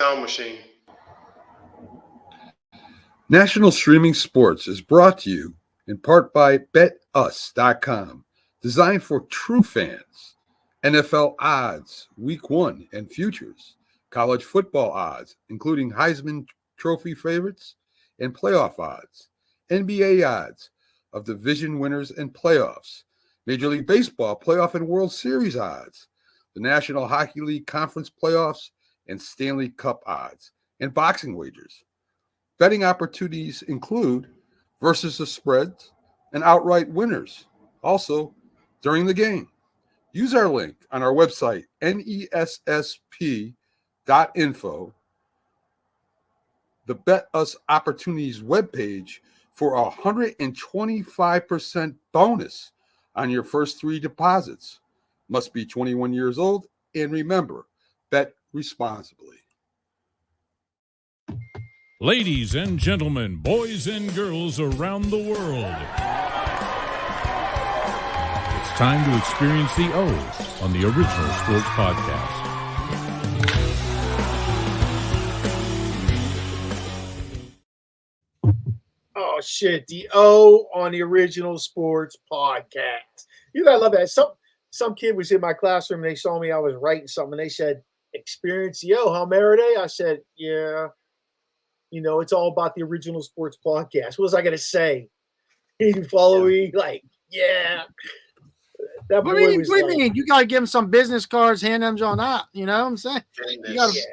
Sound machine. National Streaming Sports is brought to you in part by BetUs.com, designed for true fans. NFL odds, Week 1 and futures, college football odds, including Heisman Trophy favorites and playoff odds, NBA odds of division winners and playoffs, Major League Baseball playoff and World Series odds, the National Hockey League Conference playoffs and Stanley Cup odds, and boxing wagers. Betting opportunities include versus the spreads and outright winners, also during the game. Use our link on our website, nessp.info, the Bet Us Opportunities webpage, for a 125% bonus on your first 3 deposits. Must be 21 years old, and remember, bet responsibly. Ladies and gentlemen, boys and girls around the world, it's time to experience the O's on the Original Sports Podcast. Oh, shit, the O on the Original Sports Podcast. You gotta love that. Some kid was in my classroom, and they saw me, I was writing something, and they said, experience the O, huh, Maradei? I said, yeah. You know, it's all about the Original Sports Podcast. What was I going to say? You follow me? Like, yeah. That boy was like, you got to give him some business cards, hand them on out. You know what I'm saying? You gotta, yeah.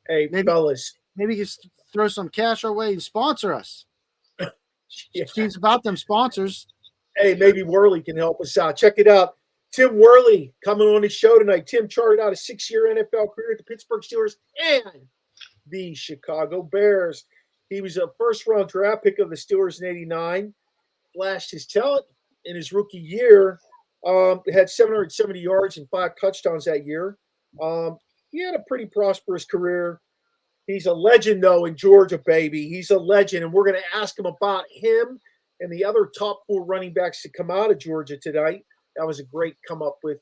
Hey, fellas. Maybe just throw some cash our way and sponsor us. Yeah. It's about them sponsors. Hey, maybe Worley can help us out. Check it out. Tim Worley coming on the show tonight. Tim charted out a 6-year NFL career at the Pittsburgh Steelers and the Chicago Bears. He was a first-round draft pick of the Steelers in '89. Flashed his talent in his rookie year. Had 770 yards and 5 touchdowns that year. He had a pretty prosperous career. He's a legend, though, in Georgia, baby. He's a legend, and we're going to ask him about him and the other top 4 running backs to come out of Georgia tonight. That was a great come up with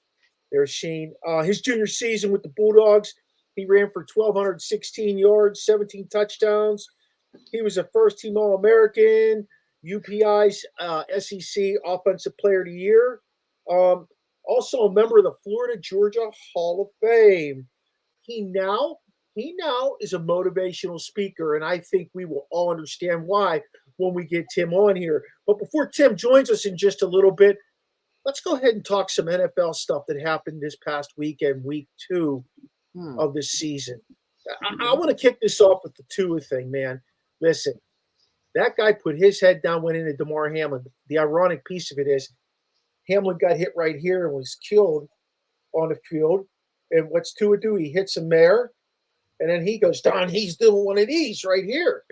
there, Shane. His junior season with the Bulldogs, he ran for 1,216 yards, 17 touchdowns. He was a first-team All-American, UPI's SEC Offensive Player of the Year. Also a member of the Florida-Georgia Hall of Fame. He now is a motivational speaker, and I think we will all understand why when we get Tim on here. But before Tim joins us in just a little bit, let's go ahead and talk some NFL stuff that happened this past weekend, week 2 of this season. I want to kick this off with the Tua thing, man. Listen, that guy put his head down, went into DeMar Hamlin. The ironic piece of it is Hamlin got hit right here and was killed on the field. And what's Tua do? He hits a mare, and then he goes, Don, he's doing one of these right here.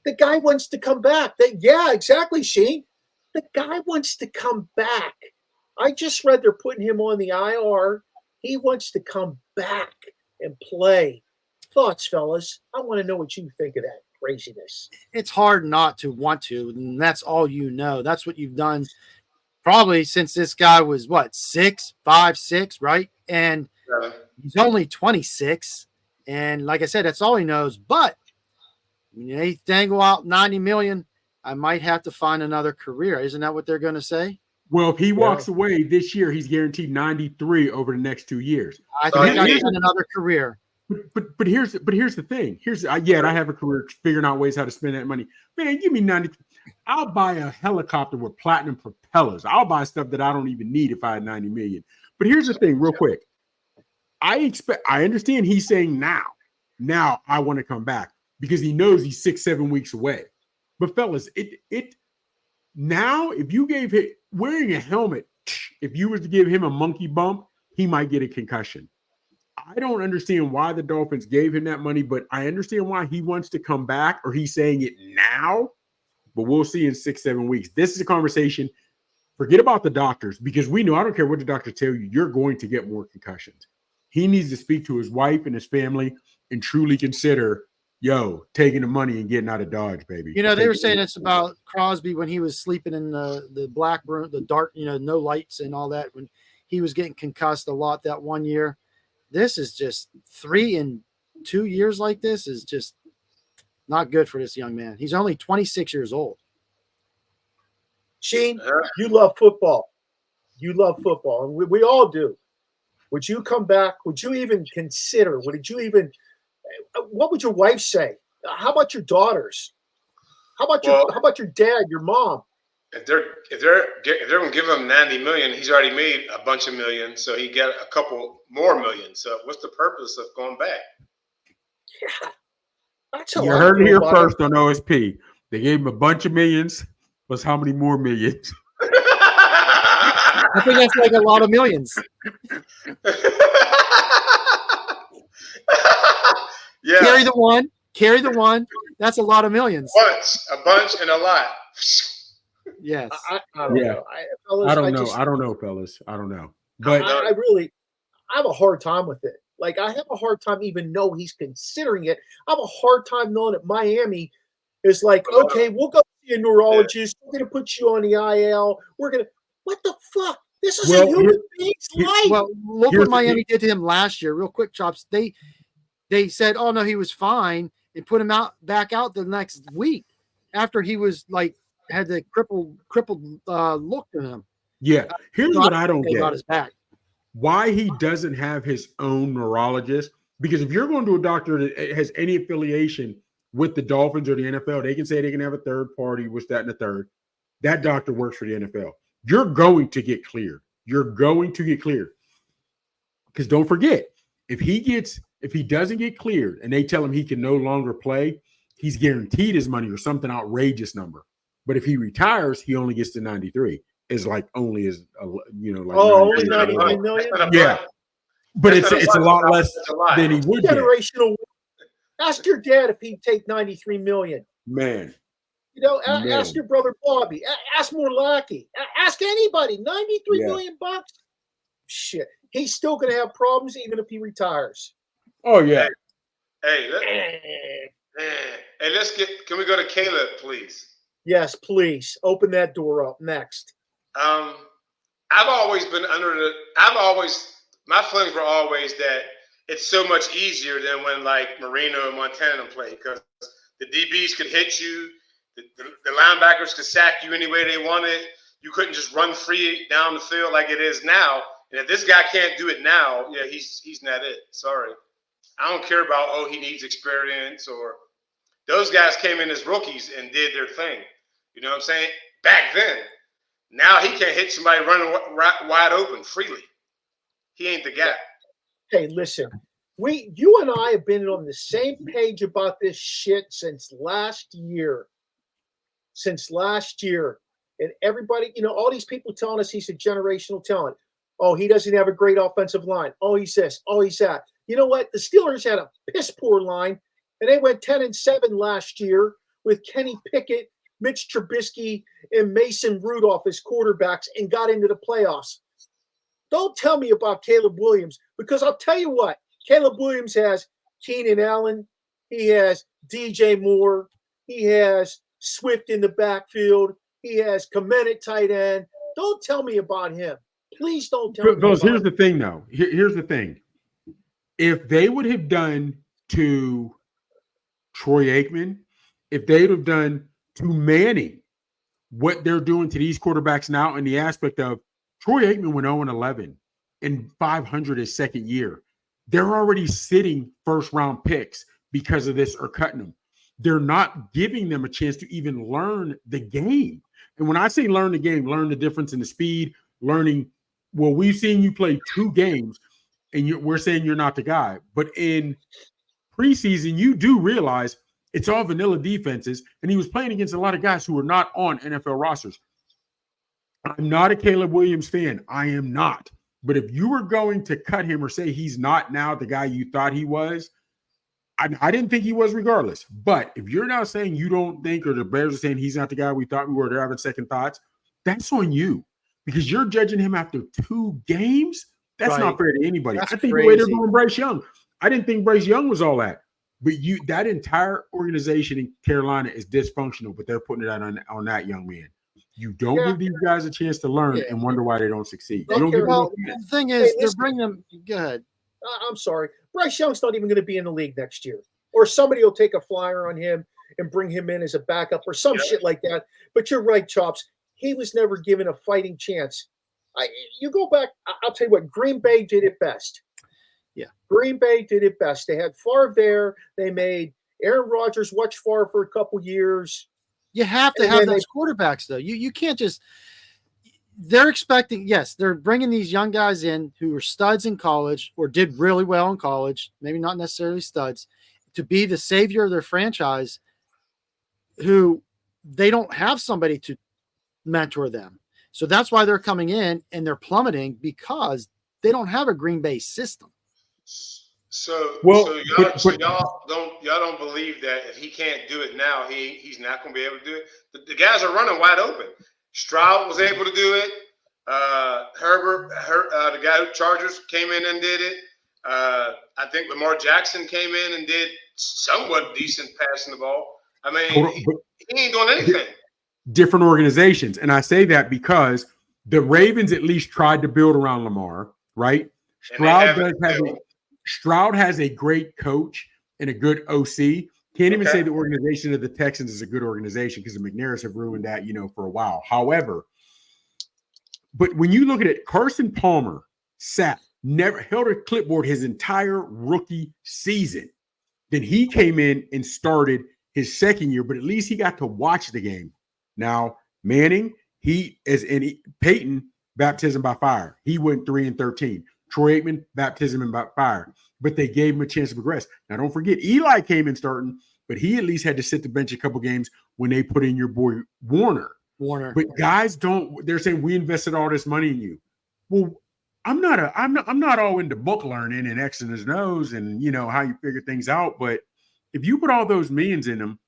The guy wants to come back. Yeah, exactly, Shane. The guy wants to come back. I just read they're putting him on the IR. He wants to come back and play. Thoughts, fellas? I want to know what you think of that craziness. It's hard not to want to, and that's all you know. That's what you've done probably since this guy was, 6, right? And he's only 26. And like I said, that's all he knows. But when they dangle out $90 million, I might have to find another career. Isn't that what they're going to say? Well, if he walks away this year, he's guaranteed 93 over the next 2 years. I think I need another career. But here's the thing. I have a career figuring out ways how to spend that money. Man, give me 90. I'll buy a helicopter with platinum propellers. I'll buy stuff that I don't even need if I had 90 million. But here's the thing, real quick. I understand he's saying now I want to come back because he knows he's 6-7 weeks away. But fellas, now if you gave him wearing a helmet, if you were to give him a monkey bump, he might get a concussion. I don't understand why the Dolphins gave him that money, but I understand why he wants to come back, or he's saying it now, but we'll see in 6-7 weeks. This is a conversation. Forget about the doctors, because we know, I don't care what the doctors tell you, you're going to get more concussions. He needs to speak to his wife and his family and truly consider, taking the money and getting out of Dodge, baby. They were saying this about Crosby when he was sleeping in the black room, the dark, no lights and all that, when he was getting concussed a lot that one year. This is just 3 and 2 years like this is just not good for this young man. He's only 26 years old. Sheen, you love football. You love football, and we all do. Would you come back? Would you even consider? What would your wife say? How about your daughters? How about your dad, your mom? If they're going to give him $90 million, he's already made a bunch of millions, so he got a couple more millions. So what's the purpose of going back? Yeah, that's you heard it here first on OSP. They gave him a bunch of millions. Plus, how many more millions? I think that's like a lot of millions. Yeah. Carry the one. That's a lot of millions. A bunch, and a lot. Yes. I don't know. I don't know, fellas. I don't know. But I have a hard time with it. Like, I have a hard time even knowing he's considering it. I have a hard time knowing that Miami is like, okay, we'll go see a neurologist. We're going to put you on the IL. What the fuck? This is a human being's life. Well, look what Miami did to him last year. Real quick, Chops. They said, oh, no, he was fine, and put him back out the next week after he was like had the crippled look to him. Yeah. Here's what I don't get. Got his back. Why he doesn't have his own neurologist? Because if you're going to a doctor that has any affiliation with the Dolphins or the NFL, they can say they can have a third party, which that and the third. That doctor works for the NFL. You're going to get cleared. You're going to get cleared. Because don't forget, if he doesn't get cleared and they tell him he can no longer play, he's guaranteed his money or something outrageous number. But if he retires, he only gets to 93. Is like only as like only 93 million. Yeah, but it's a lot less than he would get. Generational. Ask your dad if he'd take 93 million. Man, ask your brother Bobby. Ask Morlacki. Ask anybody. 93 million bucks. Shit, he's still going to have problems even if he retires. Oh yeah. Hey, can we go to Caleb, please? Yes, please. Open that door up. Next. I've always been my feelings were always that it's so much easier than when like Marino and Montana play, because the DBs could hit you, the linebackers could sack you any way they wanted. You couldn't just run free down the field like it is now. And if this guy can't do it now, yeah, he's not it. Sorry. I don't care about, he needs experience, or those guys came in as rookies and did their thing. You know what I'm saying? Back then. Now he can't hit somebody running wide open freely. He ain't the guy. Hey, listen, you and I have been on the same page about this shit since last year. And everybody, all these people telling us he's a generational talent. Oh, he doesn't have a great offensive line. Oh, he's this. Oh, he's that. You know what? The Steelers had a piss poor line, and they went 10-7 last year with Kenny Pickett, Mitch Trubisky, and Mason Rudolph as quarterbacks and got into the playoffs. Don't tell me about Caleb Williams, because I'll tell you what. Caleb Williams has Keenan Allen. He has DJ Moore. He has Swift in the backfield. He has Kmet at tight end. Don't tell me about him. Please don't tell me about here's the thing, though. Here's the thing. If they would have done to Troy Aikman, if they'd have done to Manning what they're doing to these quarterbacks now, in the aspect of Troy Aikman went 0-11 and 500 his second year. They're already sitting first-round picks because of this or cutting them. They're not giving them a chance to even learn the game. And when I say learn the game, learn the difference in the speed, learning, we've seen you play 2 games, and we're saying you're not the guy. But in preseason, you do realize it's all vanilla defenses, and he was playing against a lot of guys who were not on NFL rosters. I'm not a Caleb Williams fan. I am not. But if you were going to cut him or say he's not now the guy you thought he was, I didn't think he was regardless. But if you're now saying you don't think, or the Bears are saying he's not the guy we thought we were, they're having second thoughts, that's on you. Because you're judging him after 2 games. That's not fair to anybody. That's I think crazy. the way they're doing Bryce Young, I didn't think Bryce Young was all that. But that entire organization in Carolina is dysfunctional, but they're putting it out on that young man. You don't give these guys a chance to learn and wonder why they don't succceed. You don't give the thing is, they're bringing them. Go ahead. I'm sorry, Bryce Young's not even going to be in the league next year. Or somebody will take a flyer on him and bring him in as a backup or some shit like that. But you're right, Chops. He was never given a fighting chance. You go back, I'll tell you what, Green Bay did it best. Yeah. Green Bay did it best. They had Favre there. They made Aaron Rodgers watch Favre for a couple years. You have to have those quarterbacks, though. You can't just – they're expecting – yes, they're bringing these young guys in who were studs in college or did really well in college, maybe not necessarily studs, to be the savior of their franchise, who they don't have somebody to mentor them. So that's why they're coming in and they're plummeting, because they don't have a Green Bay system. So y'all don't believe that if he can't do it now, he's not going to be able to do it. The guys are running wide open. Stroud was able to do it. Herbert, the guy who Chargers came in and did it. I think Lamar Jackson came in and did somewhat decent passing the ball. I mean, he ain't doing anything. Different organizations. And I say that because the Ravens at least tried to build around Lamar, right? Stroud has a great coach and a good OC. Can't even say the organization of the Texans is a good organization because the McNairs have ruined that, for a while. However, but when you look at it, Carson Palmer never held a clipboard his entire rookie season. Then he came in and started his second year, but at least he got to watch the game. Now, Manning, Peyton, baptism by fire. He went 3-13. Troy Aikman, baptism by fire. But they gave him a chance to progress. Now, don't forget, Eli came in starting, but he at least had to sit the bench a couple games when they put in your boy Warner. But guys they're saying we invested all this money in you. Well, I'm not all into book learning and X and his nose and how you figure things out. But if you put all those millions in him,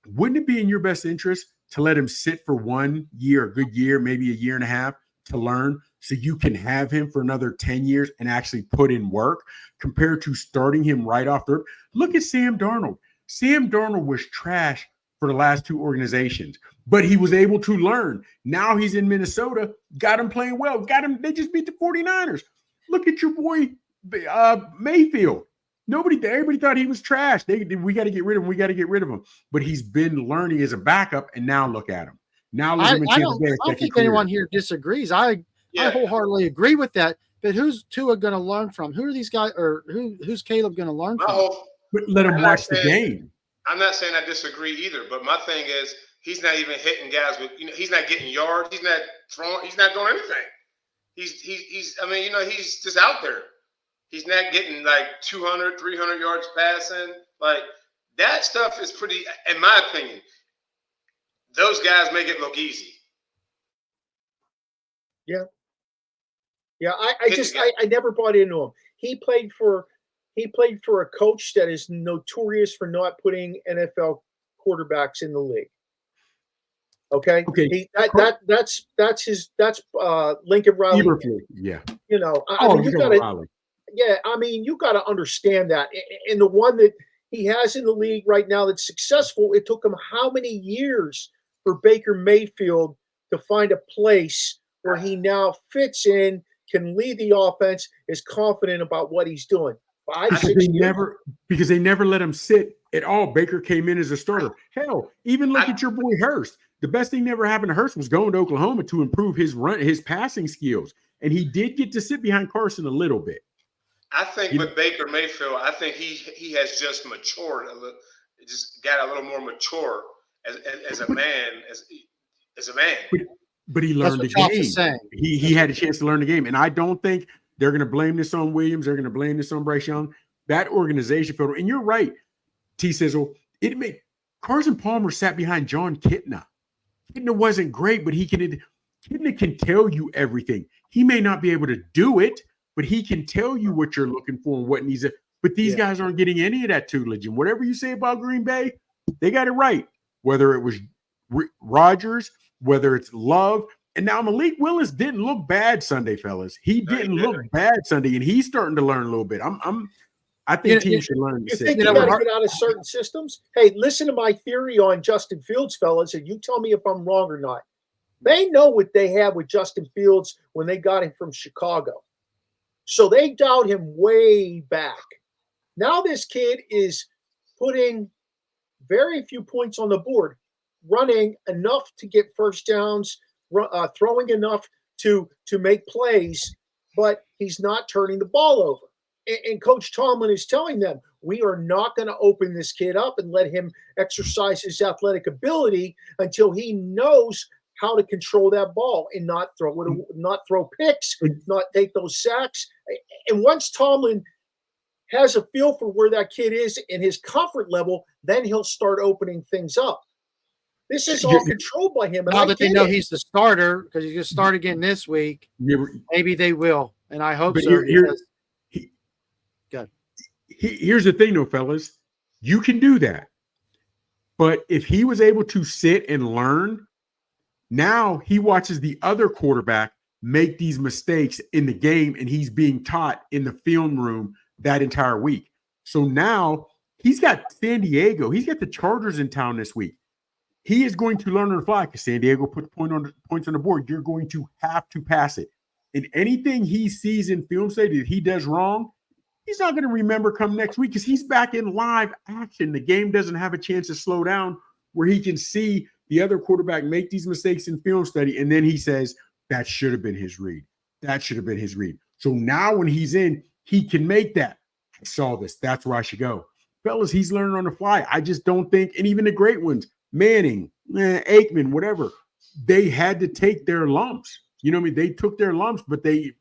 wouldn't it be in your best interest to let him sit for 1 year, a good year, maybe a year and a half to learn, so you can have him for another 10 years and actually put in work, compared to starting him right off the rip? Look at Sam Darnold. Sam Darnold was trash for the last two organizations, but he was able to learn. Now he's in Minnesota, got him playing well, they just beat the 49ers. Look at your boy Mayfield. Everybody thought he was trash. We got to get rid of him. But he's been learning as a backup, and now look at him. Now look at him. I don't think anyone here disagrees. I wholeheartedly agree with that. But who's Tua going to learn from? Who are these guys, or who's Caleb going to learn from? But let him watch the game. I'm not saying I disagree either, but my thing is he's not even hitting guys with. He's not getting yards. He's not throwing. He's not doing anything. He's just out there. He's not getting like 200, 300 yards passing. Like, that stuff is pretty, in my opinion, those guys make it look easy. Yeah. Yeah, I never bought into him. He played for a coach that is notorious for not putting NFL quarterbacks in the league. Okay. That's Lincoln Riley. Yeah. Riley. Yeah, you got to understand that. And the one that he has in the league right now that's successful, it took him how many years for Baker Mayfield to find a place where he now fits in, can lead the offense, is confident about what he's doing. Because they never let him sit at all. Baker came in as a starter. Hell, even look at your boy Hurst. The best thing that ever happened to Hurst was going to Oklahoma to improve his passing skills. And he did get to sit behind Carson a little bit. I think with Baker Mayfield, I think he has just matured a little, just got a little more mature as a man, as a man. But he learned the game. He had a chance to learn the game. And I don't think they're going to blame this on Williams. They're going to blame this on Bryce Young. That organization, and you're right, T-Sizzle, Carson Palmer sat behind John Kitna. Kitna wasn't great, but Kitna can tell you everything. He may not be able to do it, but he can tell you what you're looking for and what needs it. But these guys aren't getting any of that tutelage. And whatever you say about Green Bay, they got it right. Whether it was Rodgers, whether it's Love. And now Malik Willis didn't look bad Sunday, fellas. He didn't look bad Sunday, and he's starting to learn a little bit. I think teams should learn to sit. You think you got to get out of certain systems? Hey, listen to my theory on Justin Fields, fellas, and you tell me if I'm wrong or not. They know what they have with Justin Fields when they got him from Chicago. So they dialed him way back. Now this kid is putting very few points on the board, running enough to get first downs, throwing enough to make plays, but he's not turning the ball over. And Coach Tomlin is telling them, we are not going to open this kid up and let him exercise his athletic ability until he knows how to control that ball and not throw picks, not take those sacks. And once Tomlin has a feel for where that kid is and his comfort level, then he'll start opening things up. This is all controlled by him. Now that they know he's the starter, because he's going to start again this week, maybe they will. And I hope so. Here's the thing, though, fellas. You can do that. But if he was able to sit and learn, now he watches the other quarterback make these mistakes in the game, and he's being taught in the film room that entire week. So now he's got San Diego. He's got the Chargers in town this week. He is going to learn on the fly because San Diego put points on the board. You're going to have to pass it. And anything he sees in film study that he does wrong, he's not going to remember come next week because he's back in live action. The game doesn't have a chance to slow down where he can see the other quarterback make these mistakes in film study. And then he says, that should have been his read. That should have been his read. So now when he's in, he can make that. I saw this. That's where I should go. Fellas, he's learning on the fly. I just don't think, and even the great ones, Manning, Aikman, whatever, they had to take their lumps. You know what I mean? They took their lumps, but I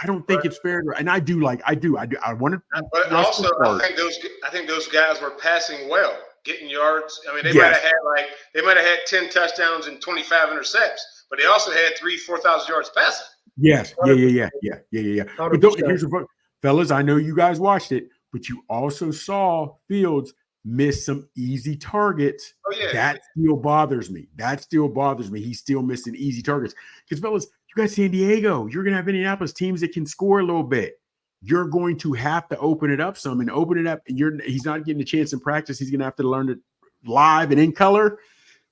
don't think it's fair. And I want to. But also, I think those guys were passing well, getting yards. I mean, they might have had 10 touchdowns and 25 intercepts, but they also had 4,000 yards passing. Yes. Yeah. But here's the point. Fellas, I know you guys watched it, but you also saw Fields miss some easy targets. Oh, yeah. That still bothers me. He's still missing easy targets. Because, fellas, you got San Diego. You're going to have Indianapolis teams that can score a little bit. You're going to have to open it up some and open it up. And he's not getting a chance in practice. He's going to have to learn it live and in color.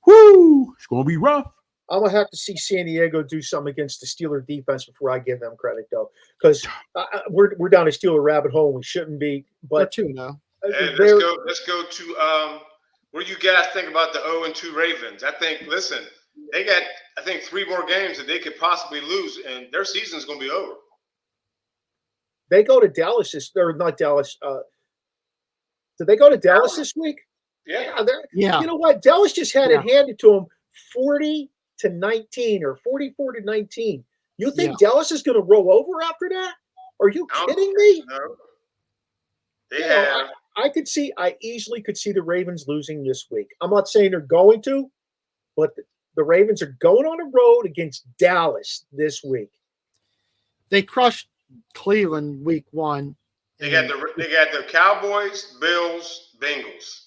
Whoo! It's going to be rough. I'm going to have to see San Diego do something against the Steeler defense before I give them credit, though, because we're down a Steeler rabbit hole. We shouldn't be. But Hey, let's go to what do you guys think about the 0-2 Ravens? I think, listen, they got, 3 more games that they could possibly lose, and their season's going to be over. They go to Dallas not Dallas. Did they go to Dallas this week? Yeah. You know what? Dallas just had it handed to them 40-19 or 44-19. You think Dallas is going to roll over after that? Are you kidding me? No. I easily could see the Ravens losing this week. I'm not saying they're going to, but the Ravens are going on the road against Dallas this week. They crushed Cleveland week 1. They got the Cowboys, Bills, Bengals.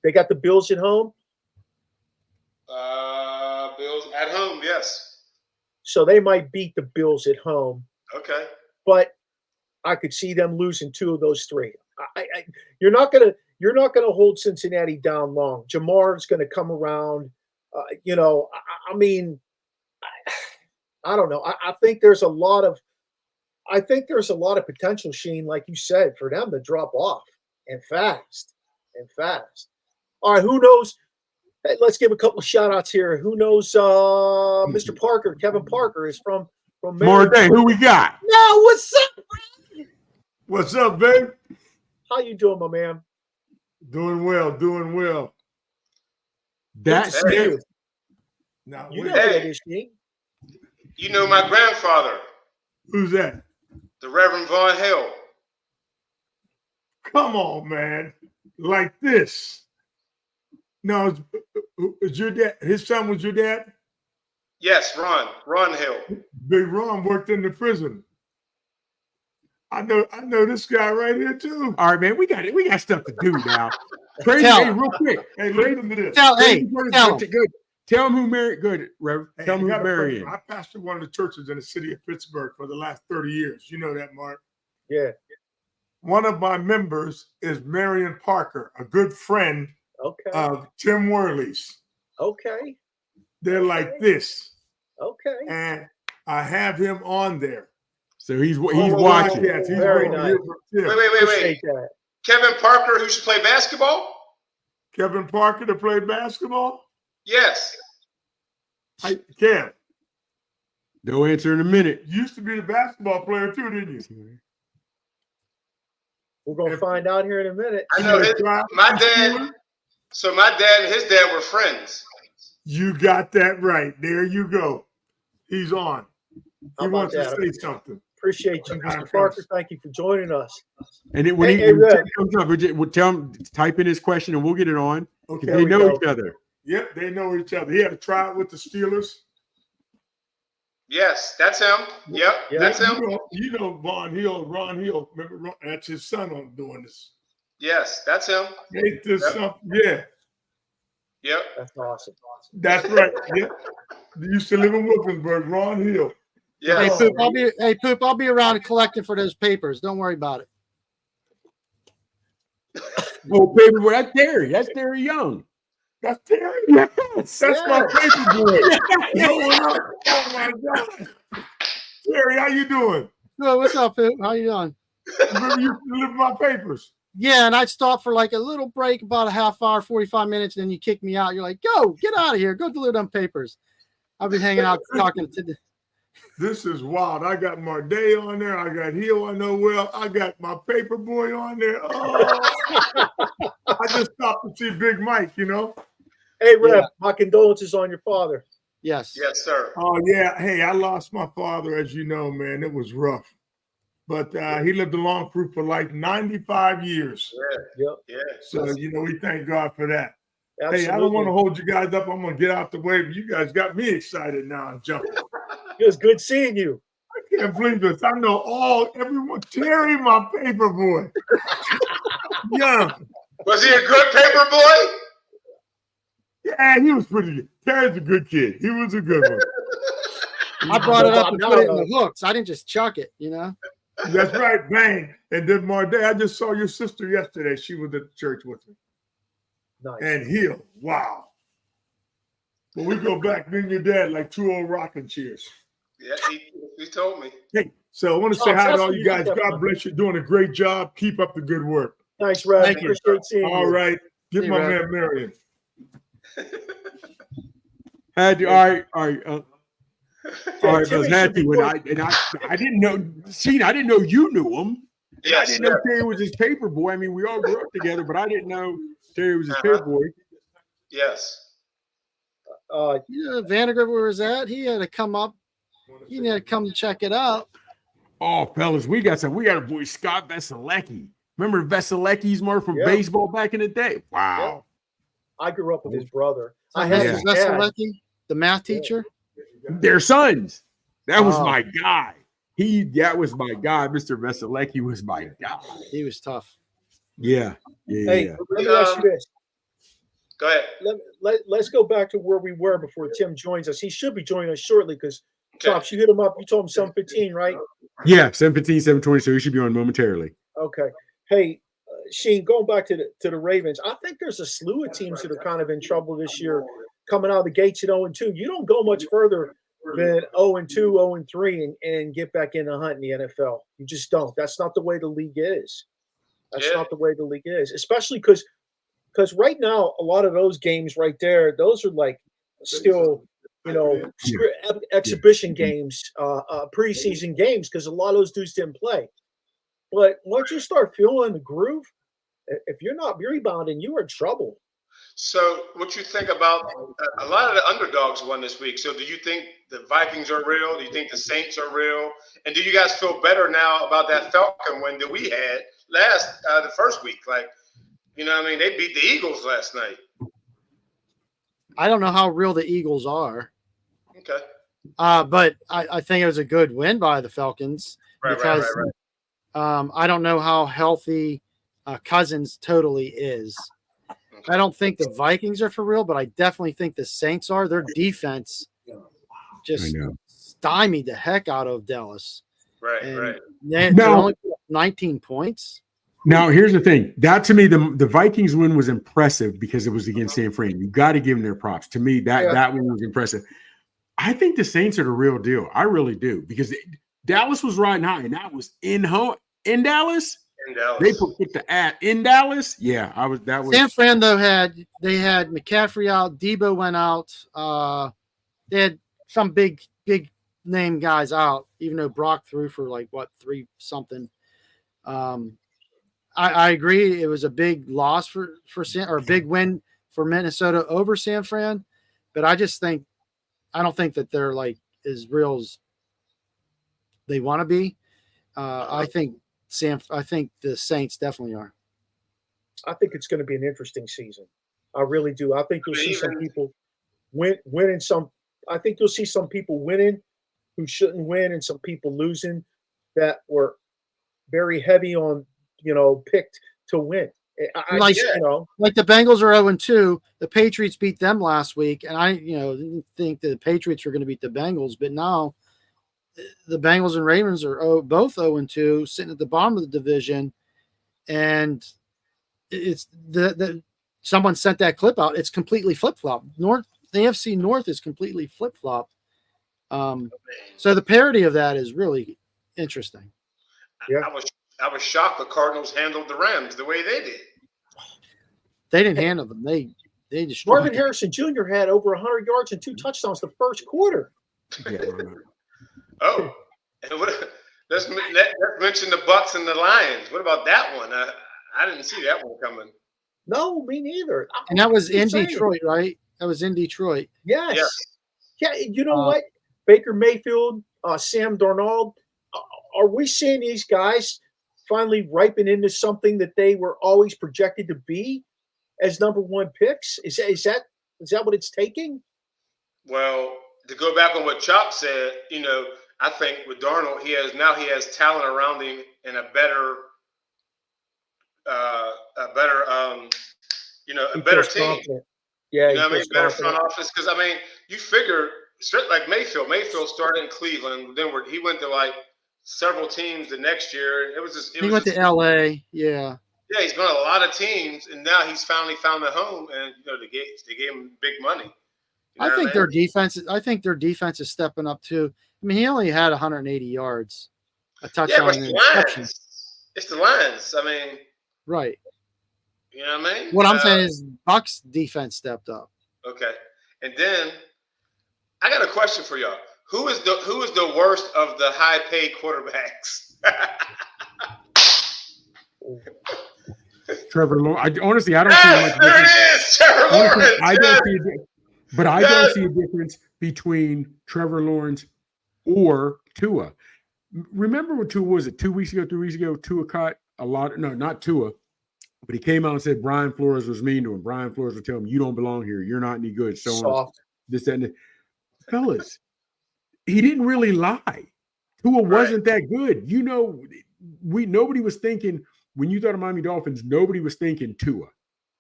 They got the Bills at home. Bills at home, yes. So they might beat the Bills at home. Okay. But I could see them losing 2 of those 3. You're not gonna hold Cincinnati down long. Jamar's gonna come around. I don't know. I think there's a lot of potential, Sheen, like you said, for them to drop off and fast. All right, who knows? Hey, let's give a couple of shout outs here. Who knows? Mr. Parker, Kevin Parker is from Maradei. Who we got? No, what's up, man? What's up, babe? How you doing, my man? Doing well. That's it. Now, you know what it is, Sheen. You know my grandfather. Who's that? The Reverend Von Hill. Come on, man. Like this. No, is your dad? His son was your dad? Yes, Ron Hill. Big Ron worked in the prison. I know this guy right here too. All right, man. We got stuff to do now. Crazy, real quick. Hey, listen to this. Tell him who married. Good, Rev. Hey, tell him who married. I pastored one of the churches in the city of Pittsburgh for the last 30 years. You know that, Mark. Yeah. One of my members is Marion Parker, a good friend of Tim Worley's. Okay. They're like this. Okay. And I have him on there. So he's watching. Yes, he's Very going. nice. Yeah. Wait. Appreciate that. Kevin Parker, who used to play basketball? Kevin Parker to play basketball? Yes. Kev, No answer in a minute. you used to be the basketball player too, didn't you? We're going to find out here in a minute. I know my dad. So my dad and his dad were friends. You got that right. There you go. He's on. How He about wants to that? say something. Appreciate you, Mr. Parker. Thank you for joining us. And when Hey, he Red. comes up, we'll tell him, type in his question and we'll get it on. Okay. They we know go. each other. Yep, they know each other. He had a tryout with the Steelers. Yes, that's him. Yep, Yeah. that's him. You know Ron Hill. Remember, that's his son on doing this. Yes, that's him. Make this Yep. something. Yeah, Yep. That's awesome. that's right. Yeah. He used to live in Wilkinsburg, Ron Hill. Yes. Hey, Poop, I'll be around collecting for those papers. Don't worry about it. Oh, baby, well, that's Terry. That's Terry Young. That's Terry. Yes. That's my paper boy. Oh my God. Terry, how you doing? Oh, what's up, Poop? How you doing? Remember you delivered my papers. Yeah, and I'd stop for like a little break, about a half hour, 45 minutes, and then you kick me out. You're like, go, get out of here. Go deliver them papers. I've been hanging out talking to the This is wild. I got Maradei on there. I got Hill I know well. I got my paper boy on there. Oh, I just stopped to see Big Mike, you know. Hey, Rev, my condolences on your father. yes. Yes, sir. Oh, yeah. Hey, I lost my father, as you know, man. It was rough. But he lived a long proof for life, 95 years. Yep. Yeah. So, you know, we thank God for that. Absolutely. Hey, I don't want to hold you guys up. I'm going to get out the way. But you guys got me excited now. I'm jumping. It was good seeing you. I can't believe this. I know everyone. Terry, my paper boy. Yeah. Was he a good paper boy? Yeah, he was pretty good. Terry's a good kid. He was a good one. I brought it up and put it in the hooks. I didn't just chuck it, you know. That's right, bang. And then Maradei, I just saw your sister yesterday. She was at the church with me. Nice. And Hill, wow. But we go back, me and your dad, like two old rocking chairs. Yeah, he told me. Hey, so I want to say hi to all you guys. God bless you. Doing a great job. Keep up the good work. Nice, Rev. Thank you. Appreciate seeing you. All right. Get Hey, my Rev. man Marion. All right. All right, Timmy Buzz Happy. should When be I didn't know, Sheen, I didn't know you knew him. Yes, I didn't know sir. Terry was his paper boy. I mean, we all grew up together, but I didn't know Terry was his paper boy. Yes. You know, Vandergrift was at. He had to come up. He had to come check it out. Oh, fellas, we got a boy, Scott Veselecki. Remember Veseleckis, more from Yeah. baseball back in the day? Wow. I grew up with his brother. I This had is his dad. Veselecki, the math teacher. Their sons. That was Oh. my guy. That was my guy. Mr. Veselecki was my guy. He was tough. Yeah. Hey, Yeah. let me ask you this. Go ahead. Let's go back to where we were before Tim joins us. He should be joining us shortly because, Okay. Chops, you hit him up. You told him 7:15, right? Yeah, 7:15, 7:20, so he should be on momentarily. Okay. Hey, Sheen, going back to the Ravens, I think there's a slew of teams that are kind of in trouble this year, coming out of the gates at 0-2. You don't go much further than 0-2, 0-3, and get back in the hunt in the NFL. You just don't. That's not the way the league is. That's not the way the league is, especially because right now a lot of those games right there, those are like still, you know, exhibition games, preseason games, because a lot of those dudes didn't play. But once you start feeling the groove, if you're not rebounding, you are in trouble. So what you think about a lot of the underdogs won this week? So do you think the Vikings are real? Do you think the Saints are real? And do you guys feel better now about that Falcon win that we had the first week? Like, you know what I mean? They beat the Eagles last night. I don't know how real the Eagles are, Okay. but I think it was a good win by the Falcons Right. I don't know how healthy Cousins totally is. I don't think the Vikings are for real, but I definitely think the Saints are. Their defense just stymied the heck out of Dallas. Right. They only put up 19 points. Now, here's the thing. That, to me, the Vikings win was impressive because it was against San Fran. You got to give them their props. To me, that one was impressive. I think the Saints are the real deal. I really do, because Dallas was riding high, and that was in Dallas. In Dallas. They put the ad in Dallas. Yeah, that was San Fran though had McCaffrey out, Debo went out. They had some big name guys out, even though Brock threw for like 3 something. I agree. It was a big loss for a big win for Minnesota over San Fran, but I don't think that they're like as real as they want to be. I think the Saints definitely are. I think it's going to be an interesting season. I really do. I think you'll see some people winning some. I think you'll see some people winning who shouldn't win, and some people losing that were very heavy on, picked to win. Like the Bengals are 0-2. The Patriots beat them last week, and I didn't think that the Patriots were going to beat the Bengals, but now the Bengals and Ravens are both 0-2, sitting at the bottom of the division, and it's someone sent that clip out. It's completely flip-flop. The AFC North is completely flip-flop. So the parody of that is really interesting. Yeah. I was shocked the Cardinals handled the Rams the way they did. They didn't handle them. They destroyed Marvin Harrison Jr. had over 100 yards and 2 touchdowns the first quarter. Oh, and let's mention the Bucks and the Lions. What about that one? I didn't see that one coming. No, me neither. And that was in Detroit, right? That was in Detroit. Yes. Yeah, you know what? Baker Mayfield, Sam Darnold, are we seeing these guys finally ripen into something that they were always projected to be as number 1 picks? Is that what it's taking? Well, to go back on what Chop said, I think with Darnold, he has talent around him and a better team. Yeah, better front office. Because you figure like Mayfield started in Cleveland, then he went to like several teams the next year. He went to LA. Yeah. Yeah, he's been on a lot of teams, and now he's finally found a home, and they gave him big money. I think their defense is stepping up too. He only had 180 yards, a touchdown. Yeah, it's the Lions. Right. You know what I mean? What I'm saying is Bucks defense stepped up. Okay, and then I got a question for y'all. Who is the worst of the high-paid quarterbacks? Trevor Lawrence. Honestly, I don't see much difference. There it is, Trevor Lawrence. I don't see a difference between Trevor Lawrence or Tua. Remember what Tua was? 2 weeks ago, 3 weeks ago? Tua caught a lot. No, not Tua. But he came out and said Brian Flores was mean to him. Brian Flores would tell him, "You don't belong here. You're not any good." So on. This and that. Fellas, he didn't really lie. Tua wasn't that good. Nobody was thinking when you thought of Miami Dolphins. Nobody was thinking Tua.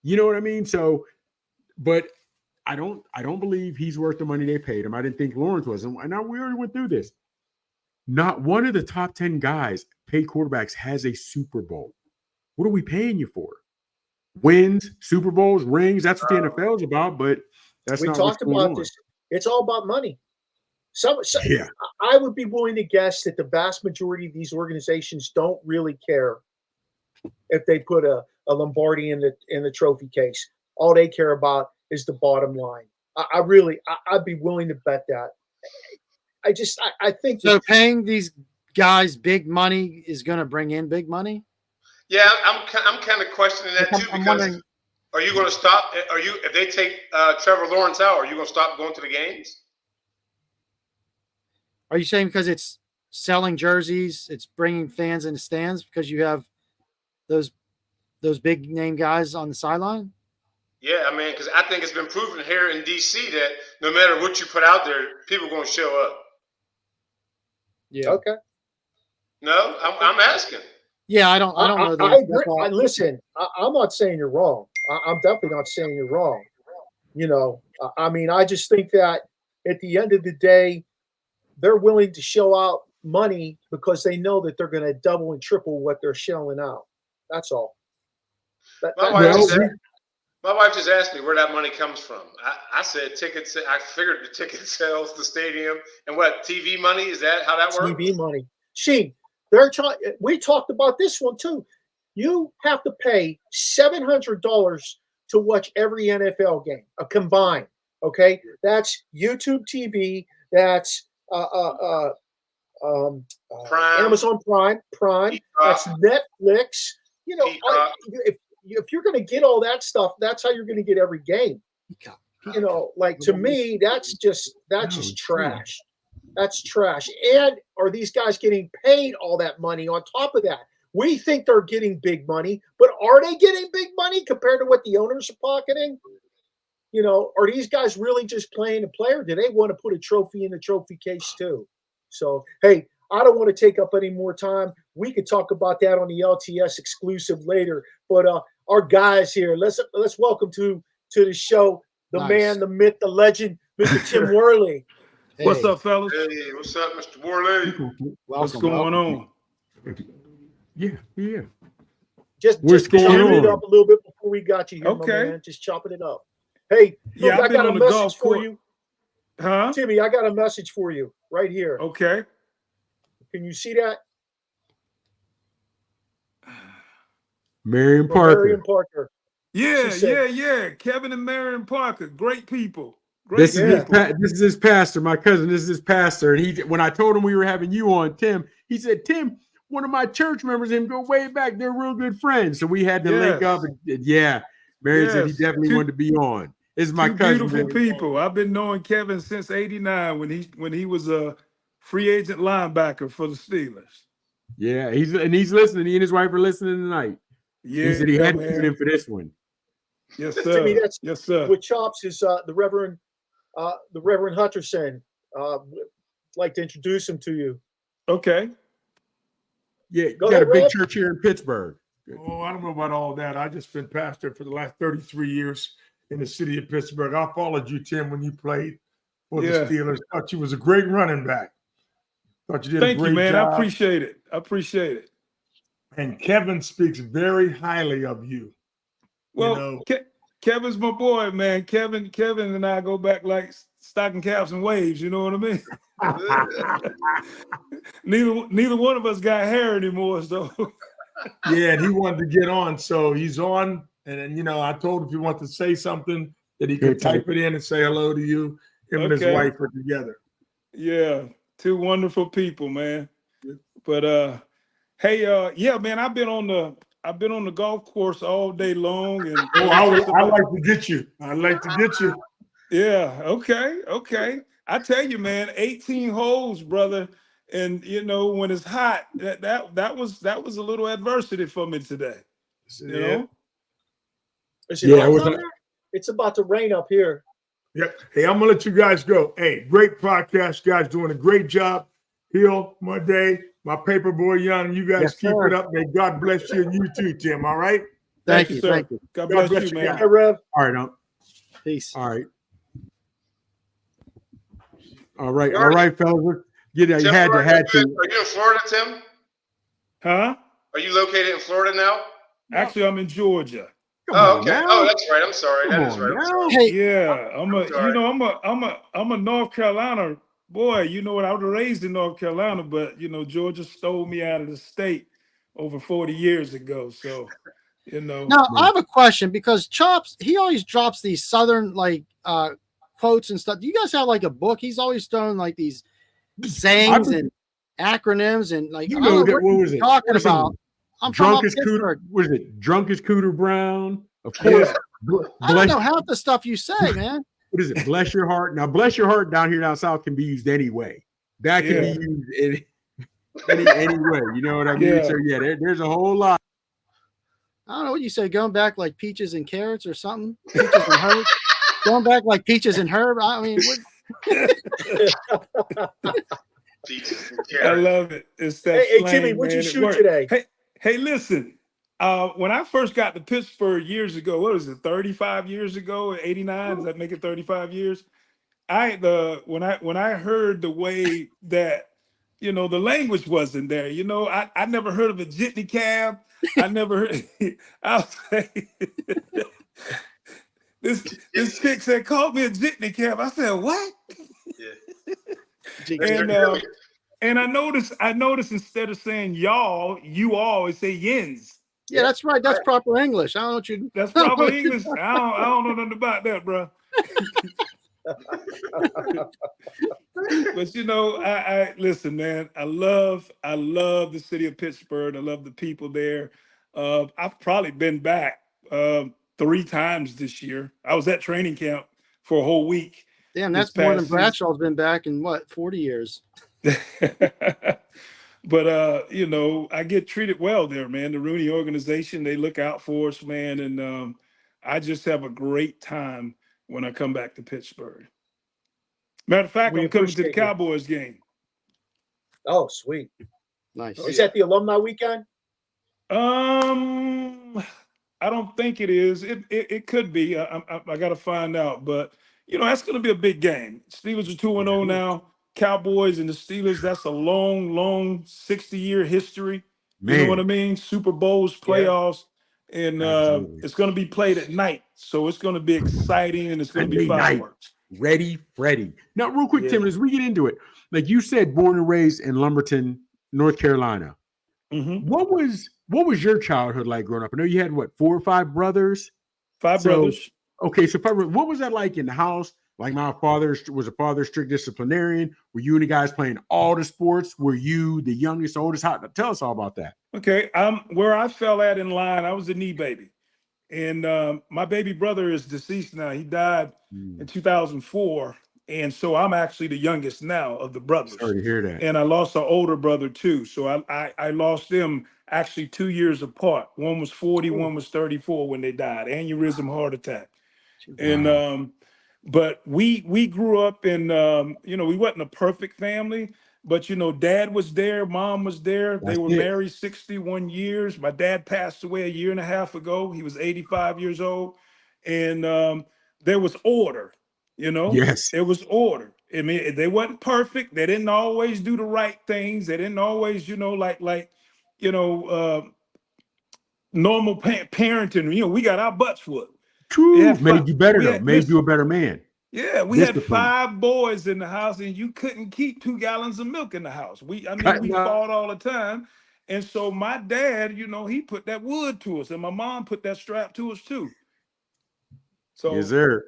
You know what I mean? So, but I don't believe he's worth the money they paid him. I didn't think Lawrence was. And now we already went through this. Not one of the top 10 guys paid quarterbacks has a Super Bowl. What are we paying you for? Wins, Super Bowls, rings. That's what the NFL is about. But that's not what's going on. We talked about this. It's all about money. Yeah. I would be willing to guess that the vast majority of these organizations don't really care if they put a Lombardi in the trophy case. All they care about is the bottom line. I'd be willing to bet that. I think so. Paying these guys big money is going to bring in big money. Yeah, I'm kind of questioning that too, because are you going to stop? If they take Trevor Lawrence out, are you going to stop going to the games? Are you saying because it's selling jerseys, it's bringing fans in the stands because you have those big name guys on the sideline? Yeah, because I think it's been proven here in DC that no matter what you put out there, people are going to show up. Yeah. Okay. No, I'm asking. Yeah, I don't know. I agree. Listen, I'm not saying you're wrong. I'm definitely not saying you're wrong. I just think that at the end of the day, they're willing to shell out money because they know that they're going to double and triple what they're shelling out. That's all. My wife just asked me where that money comes from. I said tickets. I figured the ticket sales, the stadium, and what TV money is that? How that works? TV money. Sheen, we talked about this one too. You have to pay $700 to watch every NFL game, a combined. Okay, that's YouTube TV. That's Prime. Amazon Prime. That's Netflix. You know, if you're going to get all that stuff, that's how you're going to get every game. You know, like to me, that's just trash. That's trash. And are these guys getting paid all that money on top of that? We think they're getting big money, but are they getting big money compared to what the owners are pocketing? You know, are these guys really just playing a player? Do they want to put a trophy in the trophy case too? So, hey, I don't want to take up any more time. We could talk about that on the LTS exclusive later. But our guys here, let's welcome to the show the man, the myth, the legend, Mr. Tim Worley. Hey. What's up, fellas? Hey, what's up, Mr. Worley? What's going on? Yeah. Just chopping it up a little bit before we got you here, my man. Just chopping it up. Hey, look, I got a message for you. Huh? Timmy, I got a message for you right here. Okay. Can you see that? Marion Parker. Yeah. Kevin and Marion Parker, great people. This is his pastor, my cousin. This is his pastor. And when I told him we were having you on, Tim, he said, Tim, one of my church members, him go way back. They're real good friends. So we had to link up. And Marion said he definitely wanted to be on. This is my cousin. Beautiful people. I've been knowing Kevin since '89 when he was a free agent linebacker for the Steelers. Yeah, he's listening. He and his wife are listening tonight. Yeah, he said he had to tune in for this one. Yes, sir. Yes, sir. With Chops is the Reverend Hutcherson. I'd like to introduce him to you. Okay. Yeah, got a big church here in Pittsburgh. Oh, I don't know about all that. I just been pastor for the last 33 years in the city of Pittsburgh. I followed you, Tim, when you played for the Steelers. Thought you was a great running back. Thought you did a great job. Thank you, man. I appreciate it. And Kevin speaks very highly of you. Well, Kevin's my boy, man. Kevin and I go back like stocking caps and waves. You know what I mean? Neither one of us got hair anymore, so. Yeah, and he wanted to get on, so he's on. And then, I told him if he wanted to say something that he could type it in and say hello to you. Him and his wife are together. Yeah, two wonderful people, man. But hey, man, I've been on the golf course all day long, and I like to get you. Yeah. Okay. I tell you, man, 18 holes, brother, and when it's hot, that was a little adversity for me today. You know. It's about to rain up here. Yep. Hey, I'm gonna let you guys go. Hey, great podcast, guys, doing a great job. Hill, Maradei, my paper boy, Young. You guys keep it up. May God bless you and you too, Tim. All right. Thank you, sir. God bless you, man. Hey, Rev. All right, peace. All right, fellas. You had to. Are you in Florida, Tim? Huh? Are you located in Florida now? Actually, I'm in Georgia. Okay. Oh, that's right. I'm sorry. That is right. Hey, yeah, I'm a North Carolina boy. You know what? I was raised in North Carolina, but Georgia stole me out of the state over 40 years ago. So, Now I have a question because Chops, he always drops these Southern quotes and stuff. Do you guys have like a book? He's always throwing like these sayings and acronyms and like what was it talking about? I'm drunk as Cooter. What is it? Drunk as Cooter Brown. Of course. I don't know half the stuff you say, man. What is it? Bless your heart. Now, bless your heart down here down south can be used anyway. That can be used any way. You know what I mean? So there's a whole lot. I don't know what you say. Going back like peaches and carrots or something. Peaches and herbs. Going back like peaches and herb. I mean, I love it. It's that. Hey, Timmy, what'd you shoot today? Hey, listen. When I first got to Pittsburgh years ago, what was it, 35 years ago, 89? Does that make it 35 years? When I heard the way that, the language wasn't there, I never heard of a jitney cab. I never heard, I'll say, this chick said, call me a jitney cap. I said, what? Yeah. And I noticed instead of saying y'all, you always say yins. Yeah, that's right. That's proper English. I don't know what you. That's proper English. I don't know nothing about that, bro. But you know, I listen, man. I love the city of Pittsburgh. I love the people there. I've probably been back 3 times this year. I was at training camp for a whole week. Damn, that's more than Bradshaw's been back in what, 40 years. But you know, I get treated well there, man. The Rooney organization, they look out for us, man, and I just have a great time when I come back to Pittsburgh. Matter of fact, I'm coming to the Cowboys game. Oh, sweet. Nice. Is that the alumni weekend? I don't think it is. It could be. I got to find out. But, you know, that's going to be a big game. Steelers are 2-0 now. Cowboys and the Steelers, that's a long, long 60-year history. You know what I mean? Super Bowls, playoffs. Yeah. And it's going to be played at night. So it's going to be exciting, and it's going to be fireworks. Ready, Freddy. Now, real quick, Tim, as we get into it, like you said, born and raised in Lumberton, North Carolina. Mm-hmm. What was your childhood like growing up? I know you had, what, 4 or 5 brothers? 5 brothers. Okay, so what was that like in the house? Like my father was a strict disciplinarian. Were you and the guys playing all the sports? Were you the youngest, oldest? Tell us all about that. Okay, where I fell at in line, I was a knee baby. And my baby brother is deceased now. He died in 2004. And so I'm actually the youngest now of the brothers. Sorry to hear that. And I lost an older brother too. So I lost them actually 2 years apart. One was 40, one was 34 when they died. Aneurysm, heart attack. Wow. And but we grew up in you know, we wasn't a perfect family, but you know, dad was there, mom was there. They were married 61 years. My dad passed away 1.5 years ago. He was 85 years old. And there was order, you know. Yes. There was order. I mean, they wasn't perfect. They didn't always do the right things. They didn't always, you know, like you know, normal parenting. You know, we got our butts whooped. True. Made you better though. Made you a better man. Yeah, we had 5 boys in the house, and you couldn't keep 2 gallons of milk in the house. We fought all the time. And so my dad, you know, he put that wood to us, and my mom put that strap to us too. So yes, sir.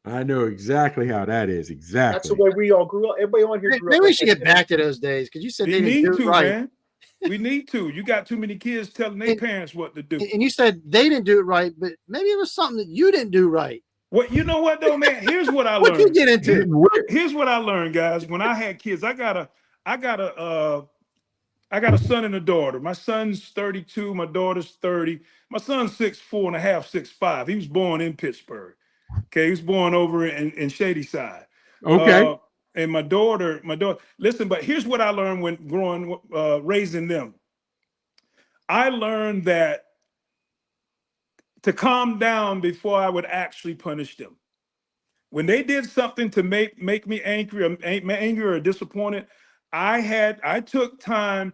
I know exactly how that is. Exactly. That's the way we all grew up. Everybody on here grew up. Maybe we should get back to those days, because you said we they need didn't do to, it right. man. We need to. You got too many kids telling their parents what to do. And you said they didn't do it right, but maybe it was something that you didn't do right. Well, you know what though, man? Here's what I learned. What you get into? Here's what I learned, guys. When I had kids, I got a son and a daughter. My son's 32, my daughter's 30. My son's 6'4.5", 6'5". He was born in Pittsburgh. Okay, he was born over in Shadyside. Okay. And my daughter, listen, but here's what I learned when raising them. I learned that to calm down before I would actually punish them. When they did something to make me angry or disappointed, I took time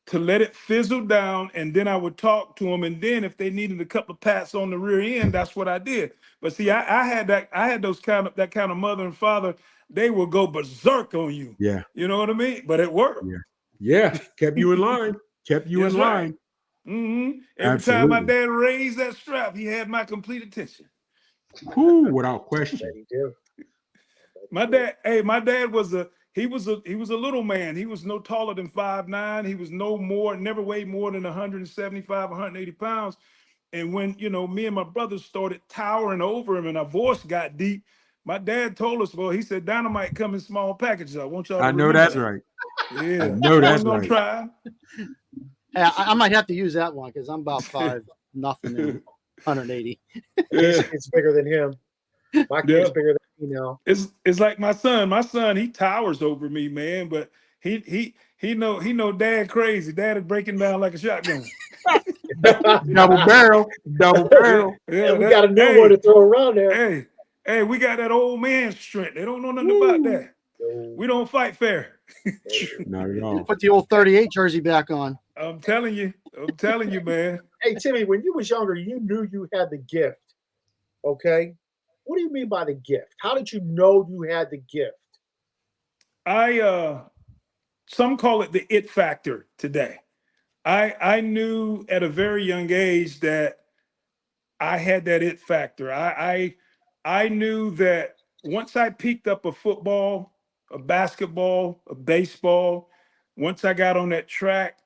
to let it fizzle down, and then I would talk to them. And then if they needed a couple of pats on the rear end, that's what I did. But see, I had that kind of mother and father. They will go berserk on you. Yeah. You know what I mean? But it worked. Yeah. Kept you in line. Kept you in line. Right. Mm-hmm. Every time my dad raised that strap, he had my complete attention. Ooh, without question. My dad was a little man. He was no taller than 5'9". He was never weighed more than 175, 180 pounds. And when, you know, me and my brothers started towering over him and our voice got deep, my dad told us, well, he said, dynamite come in small packages. I want y'all to know that's that. Right. Yeah. I know that's gonna right. Try. Hey, I might have to use that one because I'm about 5'0" and 180. It's bigger than him. My kid's bigger than me now. It's like my son. My son, he towers over me, man. But he know dad crazy. Dad is breaking down like a shotgun. Double barrel. Yeah, we got a new one to throw around there. Hey, we got that old man strength. They don't know nothing about that. We don't fight fair. Not at all. Put the old 38 jersey back on. I'm telling you, man. Hey, Timmy, when you was younger, you knew you had the gift, okay? What do you mean by the gift? How did you know you had the gift? Some call it the it factor today. I knew at a very young age that I had that it factor. I knew that once I picked up a football, a basketball, a baseball, once I got on that track,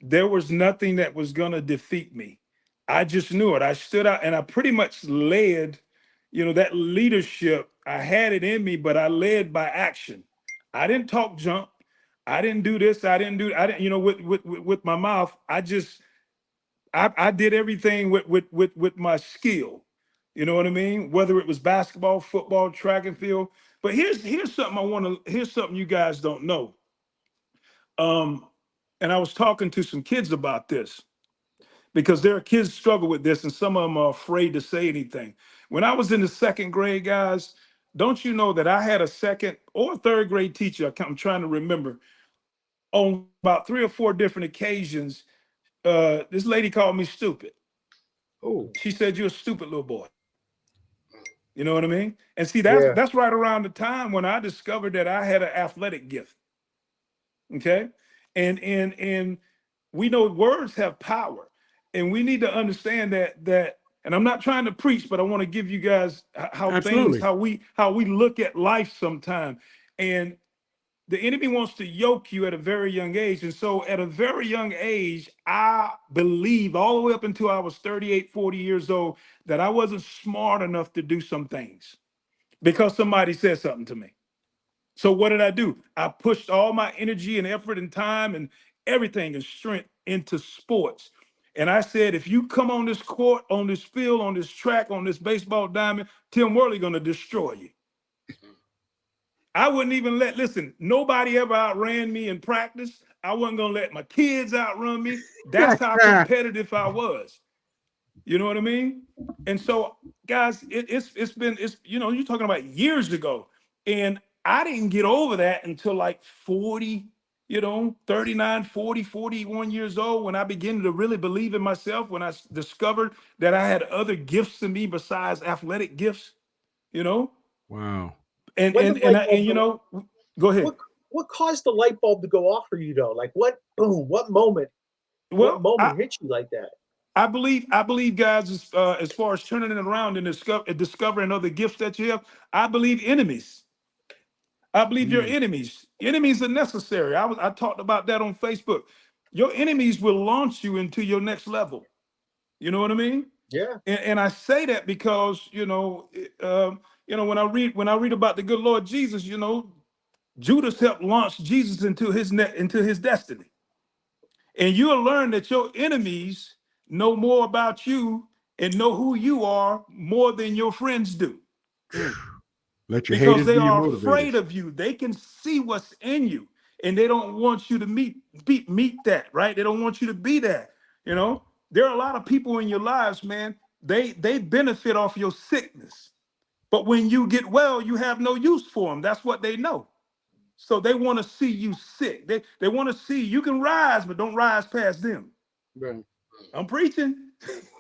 there was nothing that was gonna defeat me. I just knew it. I stood out and I pretty much led, that leadership. I had it in me, but I led by action. I didn't talk junk. I didn't do this. I didn't, with my mouth. I did everything with my skill. You know what I mean? Whether it was basketball, football, track and field. But here's something here's something you guys don't know. And I was talking to some kids about this because there are kids struggle with this and some of them are afraid to say anything. When I was in the second grade, guys, don't you know that I had a second or third grade teacher, I'm trying to remember, on about 3 or 4 different occasions, this lady called me stupid. Oh, She said, "You're a stupid little boy." You know what I mean? And see, that's right around the time when I discovered that I had an athletic gift. Okay. And we know words have power. And we need to understand that, and I'm not trying to preach, but I want to give you guys Absolutely. how we look at life sometime. And the enemy wants to yoke you at a very young age. And so at a very young age, I believe all the way up until I was 38, 40 years old, that I wasn't smart enough to do some things because somebody said something to me. So what did I do? I pushed all my energy and effort and time and everything and strength into sports. And I said, if you come on this court, on this field, on this track, on this baseball diamond, Tim Worley gonna destroy you. I wouldn't even listen, nobody ever outran me in practice. I wasn't gonna let my kids outrun me. That's how competitive I was. You know what I mean? And so, guys, it's you're talking about years ago. And I didn't get over that until like 40, 39, 40, 41 years old, when I began to really believe in myself, when I discovered that I had other gifts in me besides athletic gifts, Wow. And When the light bulb go ahead. What caused the light bulb to go off for you though? Like what moment? Well, What moment hit you like that? I believe, guys, as far as turning it around and discovering other gifts that you have, I believe enemies. I believe your enemies. Enemies are necessary. I talked about that on Facebook. Your enemies will launch you into your next level. You know what I mean? Yeah. And I say that because when I read about the good Lord Jesus, Judas helped launch Jesus into his destiny. And you'll learn that your enemies know more about you and know who you are more than your friends do. Let your Because haters they be your are motivators. afraid of you. They can see what's in you. And they don't want you to meet that, right? They don't want you to be that. There are a lot of people in your lives, man. They benefit off your sickness. But when you get well, you have no use for them. That's what they know. So they want to see you sick. They want to see you can rise, but don't rise past them. Right. I'm preaching.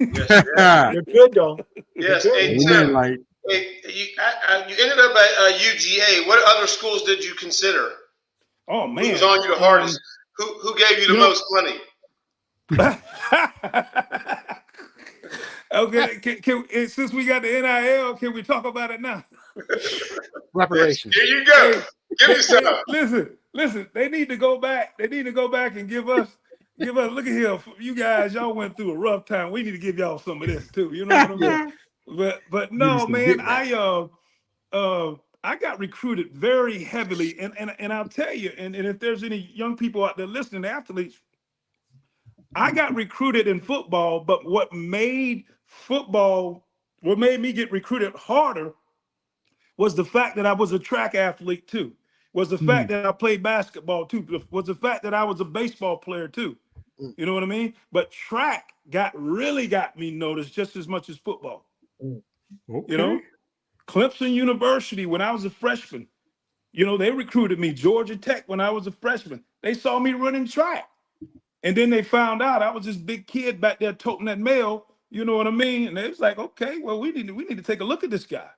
Yes, You're good though. yes. You're good. Hey, Amen, Tim, like you ended up at UGA. What other schools did you consider? Oh Who was man. on you the hardest? Who gave you the most money? Okay, since we got the NIL, can we talk about it now? Reparations. Here you go. Hey, Give me some. listen. They need to go back. They need to go back and give us. Look at here, you guys. Y'all went through a rough time. We need to give y'all some of this too. You know what I mean? But Give you no, some man. get back. I got recruited very heavily, and I'll tell you. And if there's any young people out there listening, athletes, I got recruited in football. But what made me get recruited harder was the fact that I was a track athlete too, was the fact that I played basketball too, was the fact that I was a baseball player too. You know what I mean? But track really got me noticed just as much as football. Okay. Clemson University, when I was a freshman, they recruited me. Georgia Tech, when I was a freshman, they saw me running track. And then they found out I was this big kid back there toting that mail, you know what I mean? And they was like, okay, well, we need to take a look at this guy.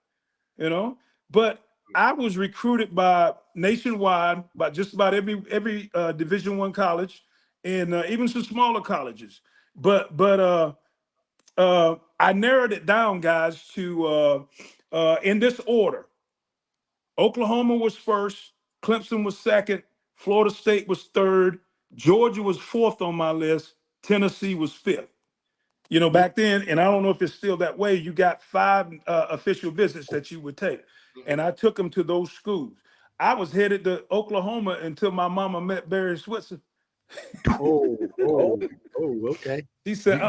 you know. But I was recruited by nationwide, by just about every Division I college, and even some smaller colleges. But I narrowed it down, guys, to in this order. Oklahoma was first, Clemson was second, Florida State was third, Georgia was fourth on my list, Tennessee was fifth. You know, back then, and I don't know if it's still that way, you got 5 official visits that you would take. And I took them to those schools. I was headed to Oklahoma until my mama met Barry Switzer. Okay. He said,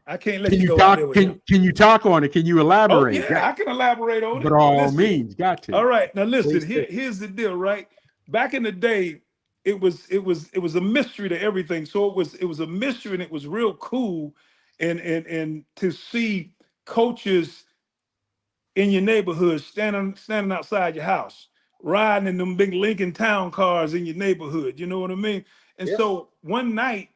I can't let Can you you go out there talk? with him. Can you talk on it? Can you Oh, elaborate? yeah, I can elaborate on But it. all Listen. means, got to. All right, now listen. Please do. Here's the deal, right? Back in the day, it was a mystery to everything. So it was a mystery, and it was real cool, and to see coaches in your neighborhood standing outside your house, riding in them big Lincoln Town cars in your neighborhood. You know what I mean? And so one night,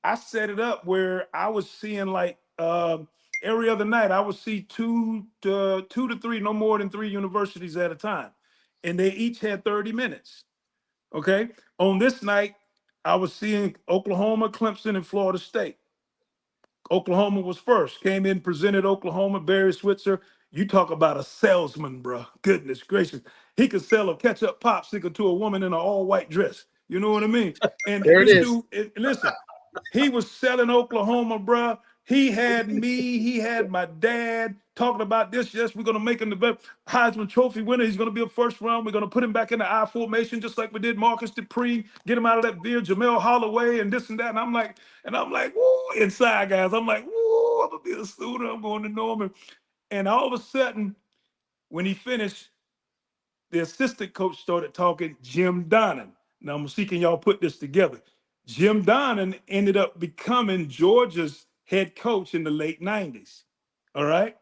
I set it up where I was seeing like every other night, I would see two to three, no more than 3 universities at a time. And they each had 30 minutes. Okay. On this night, I was seeing Oklahoma, Clemson, and Florida State. Oklahoma was first, came in, presented Oklahoma, Barry Switzer. You talk about a salesman, bro. Goodness gracious. He could sell a ketchup popsicle to a woman in an all-white dress. You know what I mean? And There it this is. dude, listen, he was selling Oklahoma, bro. He had me, he had my dad talking about this. Yes, we're going to make him the best Heisman Trophy winner. He's going to be a first round. We're going to put him back in the I formation, just like we did Marcus Dupree, get him out of that veer, Jamel Holloway, and this and that. And I'm like, woo, inside, guys. I'm like, woo, I'm going to be a student. I'm going to Norman. And all of a sudden, when he finished, the assistant coach started talking, Jim Donnan. Now I'm seeking y'all put this together. Jim Donnan ended up becoming Georgia's head coach in the late 90s. All right.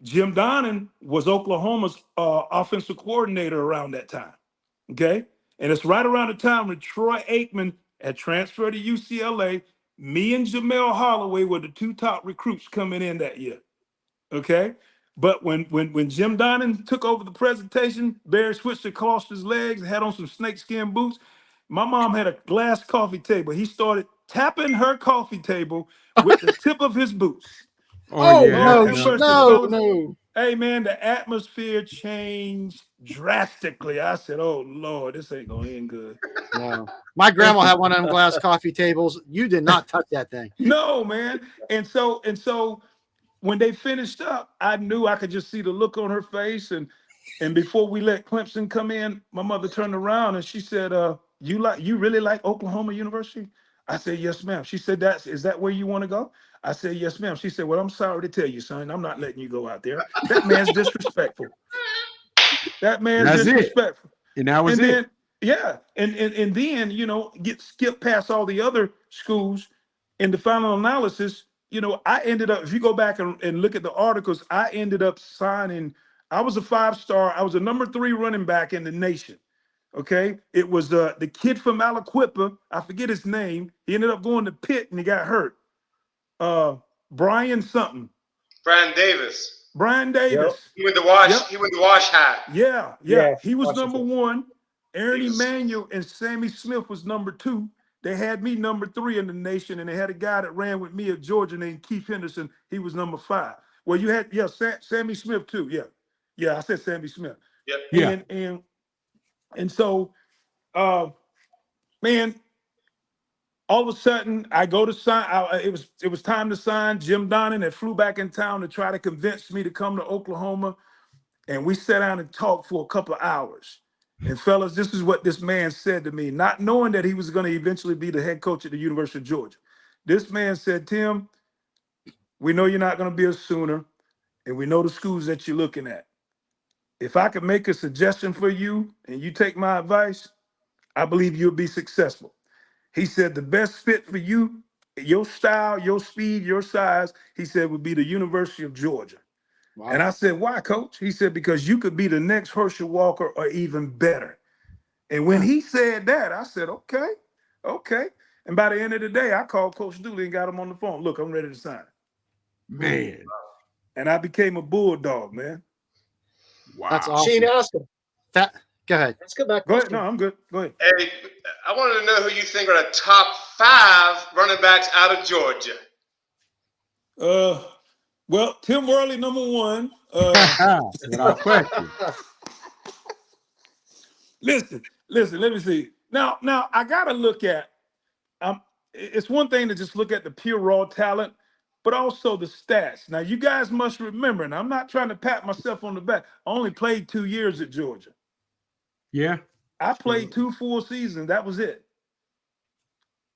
Jim Donnan was Oklahoma's offensive coordinator around that time. Okay. And it's right around the time when Troy Aikman had transferred to UCLA. Me and Jamel Holloway were the 2 top recruits coming in that year. Okay. But when Jim Donnan took over the presentation, Barry Switzer crossed his legs, had on some snakeskin boots. My mom had a glass coffee table. He started tapping her coffee table with the tip of his boots. Oh, yeah. Lord no, have mercy, no, fellas. no. Hey, man, the atmosphere changed drastically. I said, oh, Lord, this ain't going to end good. No. My grandma had one of them glass coffee tables. You did not touch that thing. No, man. And so when they finished up, I knew I could just see the look on her face. And before we let Clemson come in, my mother turned around and she said, you really like Oklahoma University? I said, yes, ma'am. She said, is that where you want to go? I said, yes, ma'am. She said, well, I'm sorry to tell you, son, I'm not letting you go out there. That man's disrespectful. That man's That's disrespectful. it. And that was And it. then, yeah. And then, you know, skip past all the other schools. In the final analysis, you know, I ended up, if you go back and look at the articles, I ended up signing, I was a 5-star, I was a number 3 running back in the nation. Okay. It was the kid from Aliquippa, I forget his name. He ended up going to Pitt and he got hurt. Brian something. Brian Davis. Brian Davis. He went to Wash. Yep. He went to Wash High. Yeah. He was Washington. number 1. Aaron He was- Emanuel and Sammy Smith was number 2. They had me number 3 in the nation, and they had a guy that ran with me at Georgia named Keith Henderson. He was number 5. Well, you had Sammy Smith too. Yeah. I said Sammy Smith. Yep. Yeah. And so, man, all of a sudden I go to sign. It was time to sign. Jim Donnan had flew back in town to try to convince me to come to Oklahoma, and we sat down and talked for a couple of hours. And fellas, this is what this man said to me, not knowing that he was going to eventually be the head coach at the University of Georgia. This man said, Tim, we know you're not going to be a Sooner, and we know the schools that you're looking at. If I could make a suggestion for you and you take my advice, I believe you'll be successful. He said the best fit for you, your style, your speed, your size, he said would be the University of Georgia. Wow. And I said, why, coach? He said, because you could be the next Herschel Walker or even better. And when he said that, I said, okay. And by the end of the day, I called Coach Dooley and got him on the phone. Look, I'm ready to sign. Man. And I became a Bulldog, man. Wow. That's awesome. Shane, ask him. Go ahead. Let's go back. Go ahead. No, I'm good. Go ahead. Hey, I wanted to know who you think are the top 5 running backs out of Georgia. Well, Tim Worley, number 1. Without question. Listen. Let me see. Now, I gotta look at. It's one thing to just look at the pure raw talent, but also the stats. Now, you guys must remember, and I'm not trying to pat myself on the back. I only played 2 years at Georgia. Yeah. I played 2 full seasons. That was it.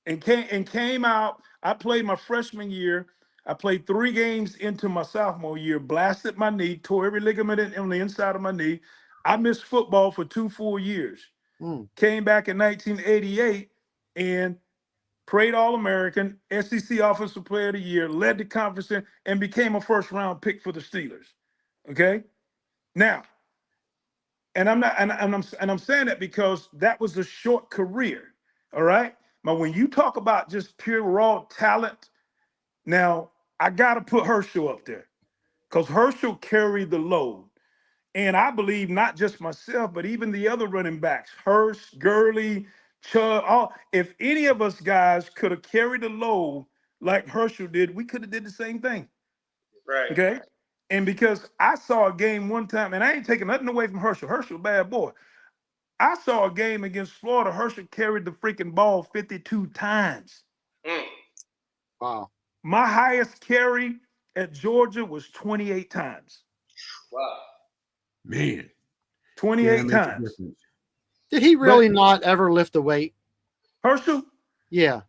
And came out. I played my freshman year. I played 3 games into my sophomore year, blasted my knee, tore every ligament on the inside of my knee. I missed football for 2 full years. Came back in 1988 and prayed All-American, SEC Offensive Player of the Year, led the conference and became a first-round pick for the Steelers. Okay, now, and I'm saying that because that was a short career. All right, but when you talk about just pure raw talent, now I got to put Herschel up there because Herschel carried the load. And I believe not just myself, but even the other running backs, Hurst, Gurley, Chubb, if any of us guys could have carried the load like Herschel did, we could have did the same thing. Right. Okay. And because I saw a game one time, and I ain't taking nothing away from Herschel. Herschel, bad boy. I saw a game against Florida. Herschel carried the freaking ball 52 times. Wow. My highest carry at Georgia was 28 times. Wow. Man. 28 times. Did he really not ever lift a weight? Herschel? Yeah.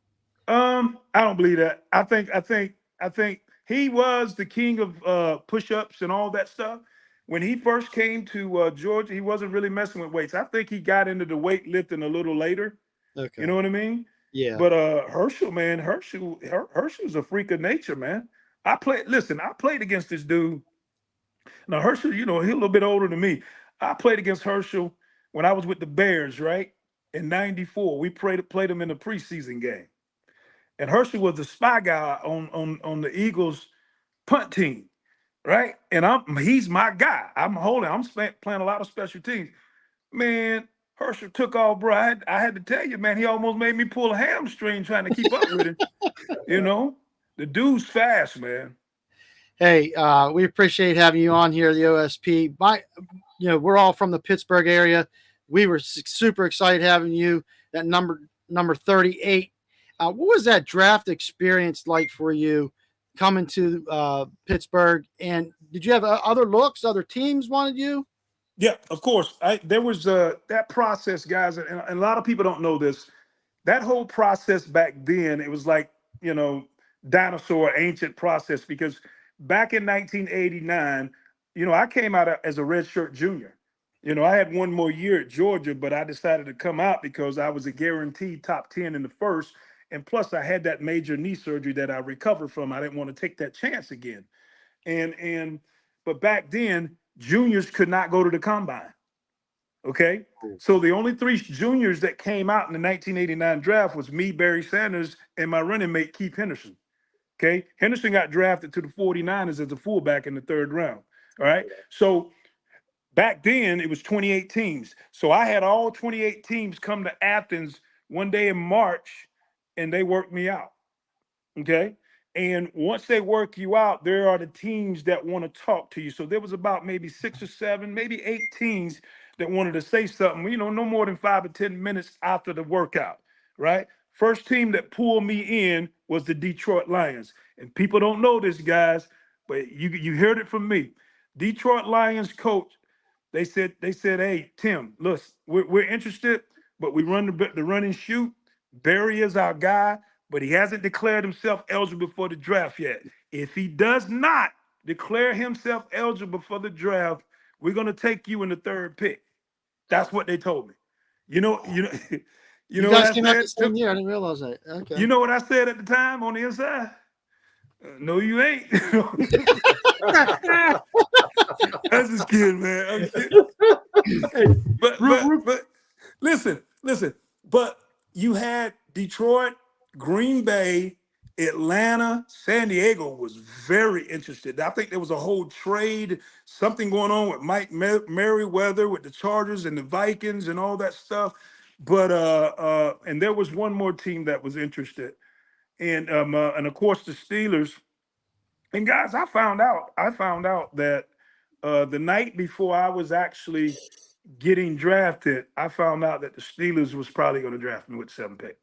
I don't believe that. I think he was the king of push-ups and all that stuff. When he first came to Georgia, he wasn't really messing with weights. I think he got into the weightlifting a little later. Okay. You know what I mean? Yeah. But Herschel, man, Herschel's a freak of nature, man. I played against this dude. Now, Herschel, he's a little bit older than me. I played against Herschel when I was with the Bears, right? In 94. We played him in a preseason game. And Herschel was the spy guy on the Eagles punt team, right? And he's my guy. I'm playing a lot of special teams. Man, Herschel took off, bro. I had to tell you, man, he almost made me pull a hamstring trying to keep up with him. The dude's fast, man. Hey, we appreciate having you on here, the OSP. We're all from the Pittsburgh area. We were super excited having you. That number 38. What was that draft experience like for you coming to Pittsburgh? And did you have other looks? Other teams wanted you? Yeah, of course. There was that process, guys, and a lot of people don't know this. That whole process back then, it was like, dinosaur ancient process, because back in 1989, I came out as a redshirt junior. I had one more year at Georgia, but I decided to come out because I was a guaranteed top 10 in the first. And plus, I had that major knee surgery that I recovered from. I didn't want to take that chance again. But back then, juniors could not go to the combine. Okay? So the only 3 juniors that came out in the 1989 draft was me, Barry Sanders, and my running mate, Keith Henderson. Okay? Henderson got drafted to the 49ers as a fullback in the 3rd round. All right? So back then, it was 28 teams. So I had all 28 teams come to Athens one day in March, and they worked me out. Okay? And once they work you out, there are the teams that want to talk to you. So there was about maybe 6 or 7, maybe 8 teams that wanted to say something, no more than 5 or 10 minutes after the workout, right? First team that pulled me in was the Detroit Lions. And people don't know this, guys, but you heard it from me. Detroit Lions coach, they said, hey, Tim, look, we're interested, but we run the run and shoot. Barry is our guy, but he hasn't declared himself eligible for the draft yet. If he does not declare himself eligible for the draft, we're going to take you in the 3rd pick. That's what they told me. You know guys came out the same year. I didn't realize that. Okay. You know what I said at the time on the inside? No, you ain't. That's just kidding, man. I'm kidding. But listen. But you had Detroit, Green Bay, Atlanta, San Diego was very interested. I think there was a whole trade, something going on with Mike Merriweather with the Chargers and the Vikings and all that stuff. But and there was one more team that was interested, and of course the Steelers. And guys, I found out that the night before I was actually getting drafted, I found out that the Steelers was probably going to draft me with 7th pick.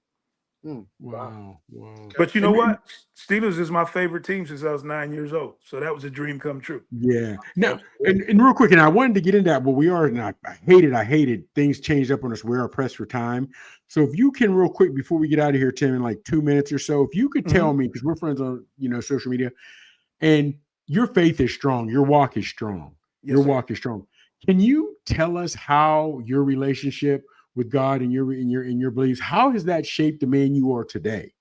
Wow. But you know what? Steelers is my favorite team since I was 9 years old. So that was a dream come true. Yeah. Now, and real quick, and I wanted to get into that, but we are not. I hate it. Things changed up on us. We are pressed for time. So if you can, real quick, before we get out of here, Tim, in like 2 minutes or so, if you could tell me, because we're friends on social media, and your faith is strong, your walk is strong, walk is strong. Can you tell us how your relationship with God and your beliefs, how has that shaped the man you are today?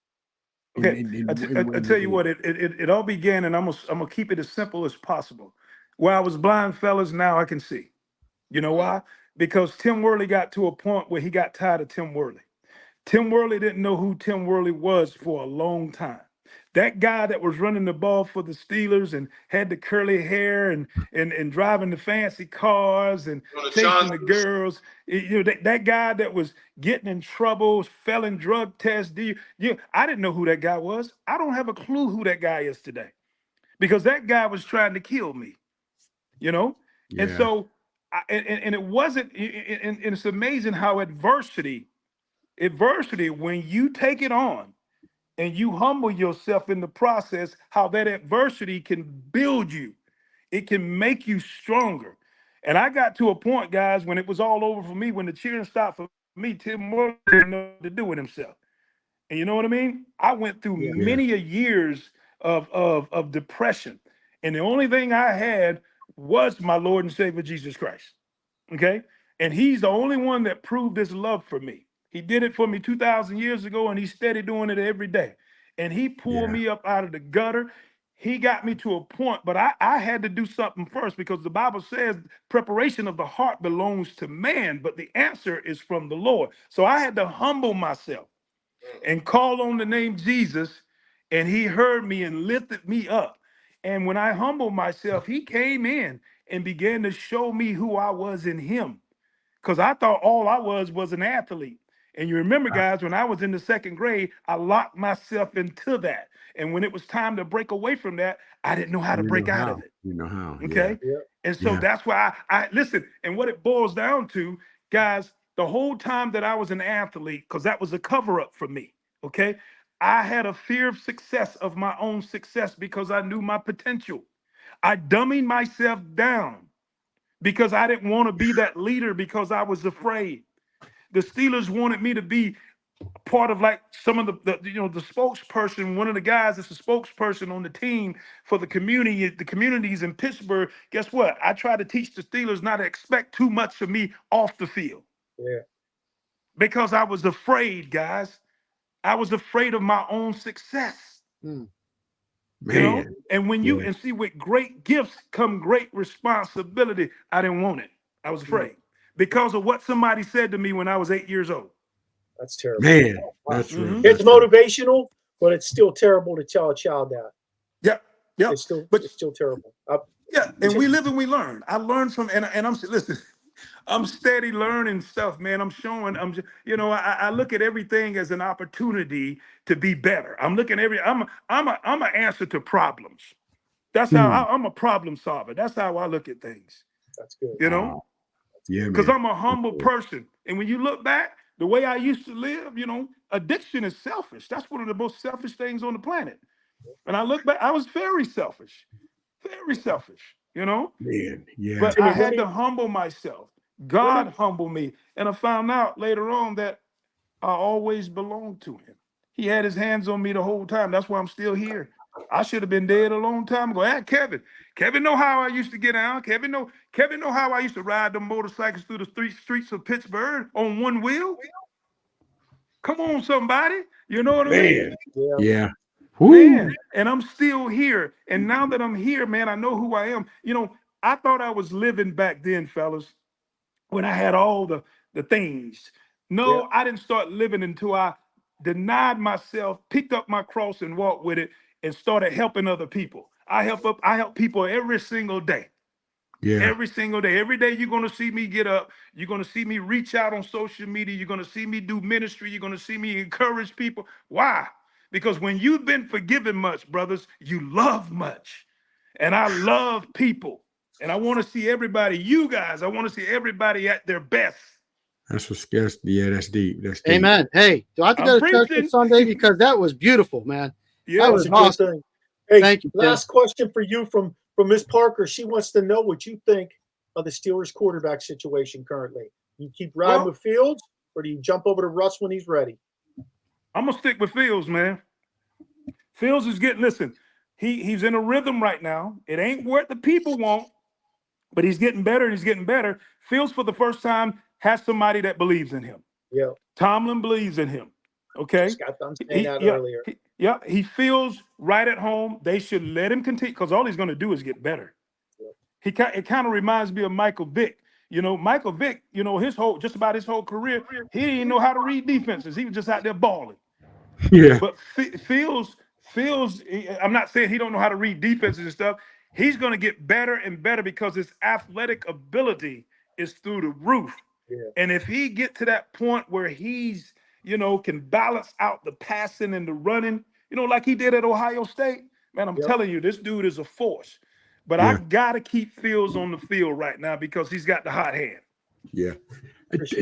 Okay, I tell you what, it all began, and I'm gonna keep it as simple as possible. Where I was blind, fellas, now I can see. You know why? Because Tim Worley got to a point where he got tired of Tim Worley. Tim Worley didn't know who Tim Worley was for a long time. That guy that was running the ball for the Steelers and had the curly hair and driving the fancy cars and chasing the girls, that guy that was getting in trouble, failing drug tests. I didn't know who that guy was. I don't have a clue who that guy is today, because that guy was trying to kill me, Yeah. And so, and it wasn't. And it's amazing how adversity, when you take it on, and you humble yourself in the process, how that adversity can build you. It can make you stronger. And I got to a point, guys, when it was all over for me, when the cheering stopped for me, Tim Worley didn't know what to do with himself. And you know what I mean? I went through many a years of depression. And the only thing I had was my Lord and Savior, Jesus Christ. Okay? And he's the only one that proved his love for me. He did it for me 2,000 years ago, and he's steady doing it every day. And he pulled me up out of the gutter. He got me to a point, but I had to do something first, because the Bible says preparation of the heart belongs to man, but the answer is from the Lord. So I had to humble myself and call on the name Jesus, and he heard me and lifted me up. And when I humbled myself, he came in and began to show me who I was in him, because I thought all I was an athlete. And you remember, guys, when I was in the 2nd grade, I locked myself into that. And when it was time to break away from that, I didn't know how to break out of it. You know how. Okay. Yeah. And so that's why I listen. And what it boils down to, guys, the whole time that I was an athlete, because that was a cover up for me. Okay. I had a fear of success, of my own success, because I knew my potential. I dummied myself down because I didn't want to be that leader, because I was afraid. The Steelers wanted me to be part of like some of the spokesperson, one of the guys that's a spokesperson on the team for the communities in Pittsburgh. Guess what? I tried to teach the Steelers not to expect too much of me off the field. Yeah. Because I was afraid, guys. I was afraid of my own success. Man. And when you and see, with great gifts come great responsibility. I didn't want it. I was afraid because of what somebody said to me when I was 8 years old. That's terrible. Man, that's true. It's motivational, but it's still terrible to tell a child that. Yeah. It's still terrible. And we live and we learn. I learned from, and listen, I'm steady learning stuff, man. I look at everything as an opportunity to be better. I'm an answer to problems. That's how I'm a problem solver. That's how I look at things. That's good. Yeah, because I'm a humble person. And when you look back, the way I used to live, addiction is selfish. That's one of the most selfish things on the planet. And I look back, I was very selfish, Man, yeah. But I had to humble myself. God humbled me. And I found out later on that I always belonged to him. He had his hands on me the whole time. That's why I'm still here. I should have been dead a long time ago. Hey, Kevin know how I used to get out. Kevin know how I used to ride the motorcycles through the streets of Pittsburgh on one wheel. Come on, somebody. You know what I mean? Yeah. Man, and I'm still here. And now that I'm here, man, I know who I am. I thought I was living back then, fellas, when I had all the things. No, I didn't start living until I denied myself, picked up my cross and walked with it, and started helping other people. I help people every single day. Yeah. Every single day. Every day you're going to see me get up. You're going to see me reach out on social media. You're going to see me do ministry. You're going to see me encourage people. Why? Because when you've been forgiven much, brothers, you love much. And I love people. And I want to see everybody, you guys, I want to see everybody at their best. That's deep. That's deep. Amen. Hey, do I have to go to church this Sunday? Because that was beautiful, man. Yeah, that was awesome. Hey, thank you. Last question for you from Ms. Parker. She wants to know what you think of the Steelers quarterback situation currently. You keep riding with Fields, or do you jump over to Russ when he's ready? I'm gonna stick with Fields, man. Fields is listen, he's in a rhythm right now. It ain't what the people want, but he's getting better and he's getting better. Fields, for the first time, has somebody that believes in him. Yeah. Tomlin believes in him. Okay. Just got done saying that earlier. He feels right at home. They should let him continue, because all he's going to do is get better. Yeah. It kind of reminds me of Michael Vick. You know, Michael Vick, you know, just about his whole career, he didn't know how to read defenses. He was just out there balling. Yeah. But Fields, I'm not saying he don't know how to read defenses and stuff. He's going to get better and better because his athletic ability is through the roof. Yeah. And if he get to that point where he's, you know, can balance out the passing and the running, you know, like he did at Ohio State, man, I'm telling you, this dude is a force. But I got to keep Fields on the field right now because he's got the hot hand. Yeah.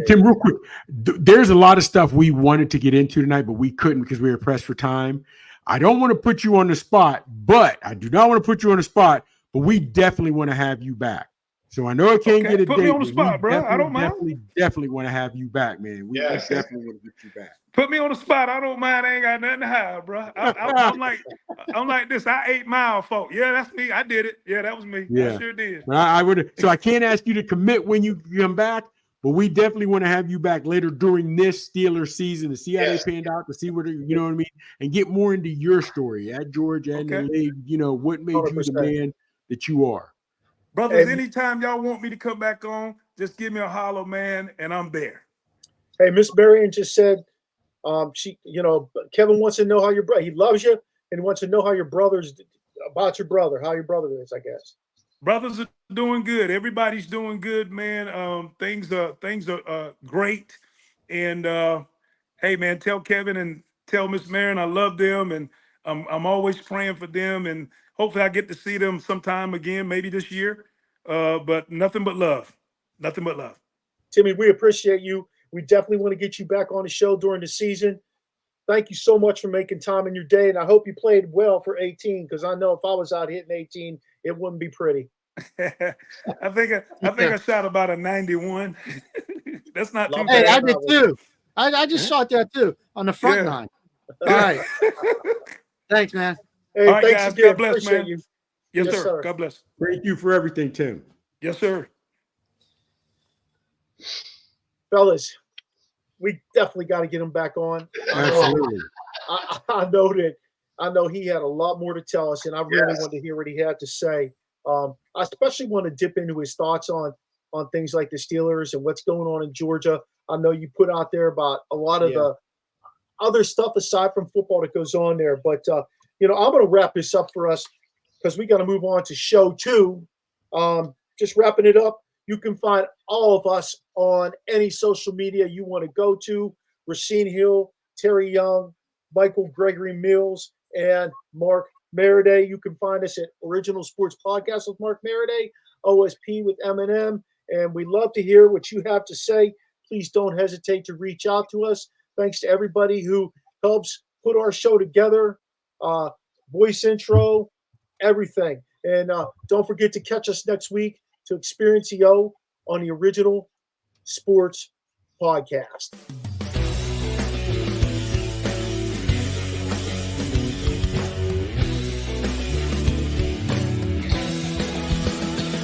Tim, real quick, there's a lot of stuff we wanted to get into tonight, but we couldn't because we were pressed for time. I don't want to put you on the spot, but I do not want to put you on the spot, but we definitely want to have you back. So I know I can't get a put date. Me on the spot, bro. I don't mind. Definitely want to have you back, man. We definitely want to get you back. Put me on the spot. I don't mind. I ain't got nothing to hide, bro. I'm like this. I 8 Mile folk. Yeah, that's me. I did it. Yeah, that was me. Yeah. I sure did. I would. So I can't ask you to commit when you come back, but we definitely want to have you back later during this Steelers season to see how they panned out, to see what you know what I mean, and get more into your story at Georgia and the league. You know what made 100%. You the man that you are. Brothers, anytime y'all want me to come back on, just give me a holler, man, and I'm there. Hey, Miss Marion just said, Kevin wants to know how your brother, he loves you and wants to know how your brother is, I guess. Brothers are doing good. Everybody's doing good, man. Things are great. And hey, man, tell Kevin and tell Miss Marion I love them, and I'm always praying for them, and hopefully I get to see them sometime again, maybe this year. But nothing but love. Nothing but love. Timmy, we appreciate you. We definitely want to get you back on the show during the season. Thank you so much for making time in your day, and I hope you played well for 18, because I know if I was out hitting 18, it wouldn't be pretty. I think I shot about a 91. That's not too bad. Hey, I did too. I just shot that too on the front line. All right. Thanks, man. Hey, all right, thanks guys. again. God bless, Appreciate man. you. Yes, sir. God bless. Thank you for everything, Tim. Yes, sir. Fellas, we definitely got to get him back on. Absolutely. I know he had a lot more to tell us, and I really wanted to hear what he had to say. I especially want to dip into his thoughts on things like the Steelers and what's going on in Georgia. I know you put out there about a lot of the other stuff aside from football that goes on there. But, I'm going to wrap this up for us because we got to move on to show 2. Just wrapping it up. You can find all of us on any social media you want to go to. Racine Hill, Terry Young, Michael Gregory Mills, and Mark Maradei. You can find us at Original Sports Podcast with Mark Maradei, OSP with Eminem, and we love to hear what you have to say. Please don't hesitate to reach out to us. Thanks to everybody who helps put our show together, voice intro, everything. And don't forget to catch us next week to Experience EO on the Original Sports Podcast.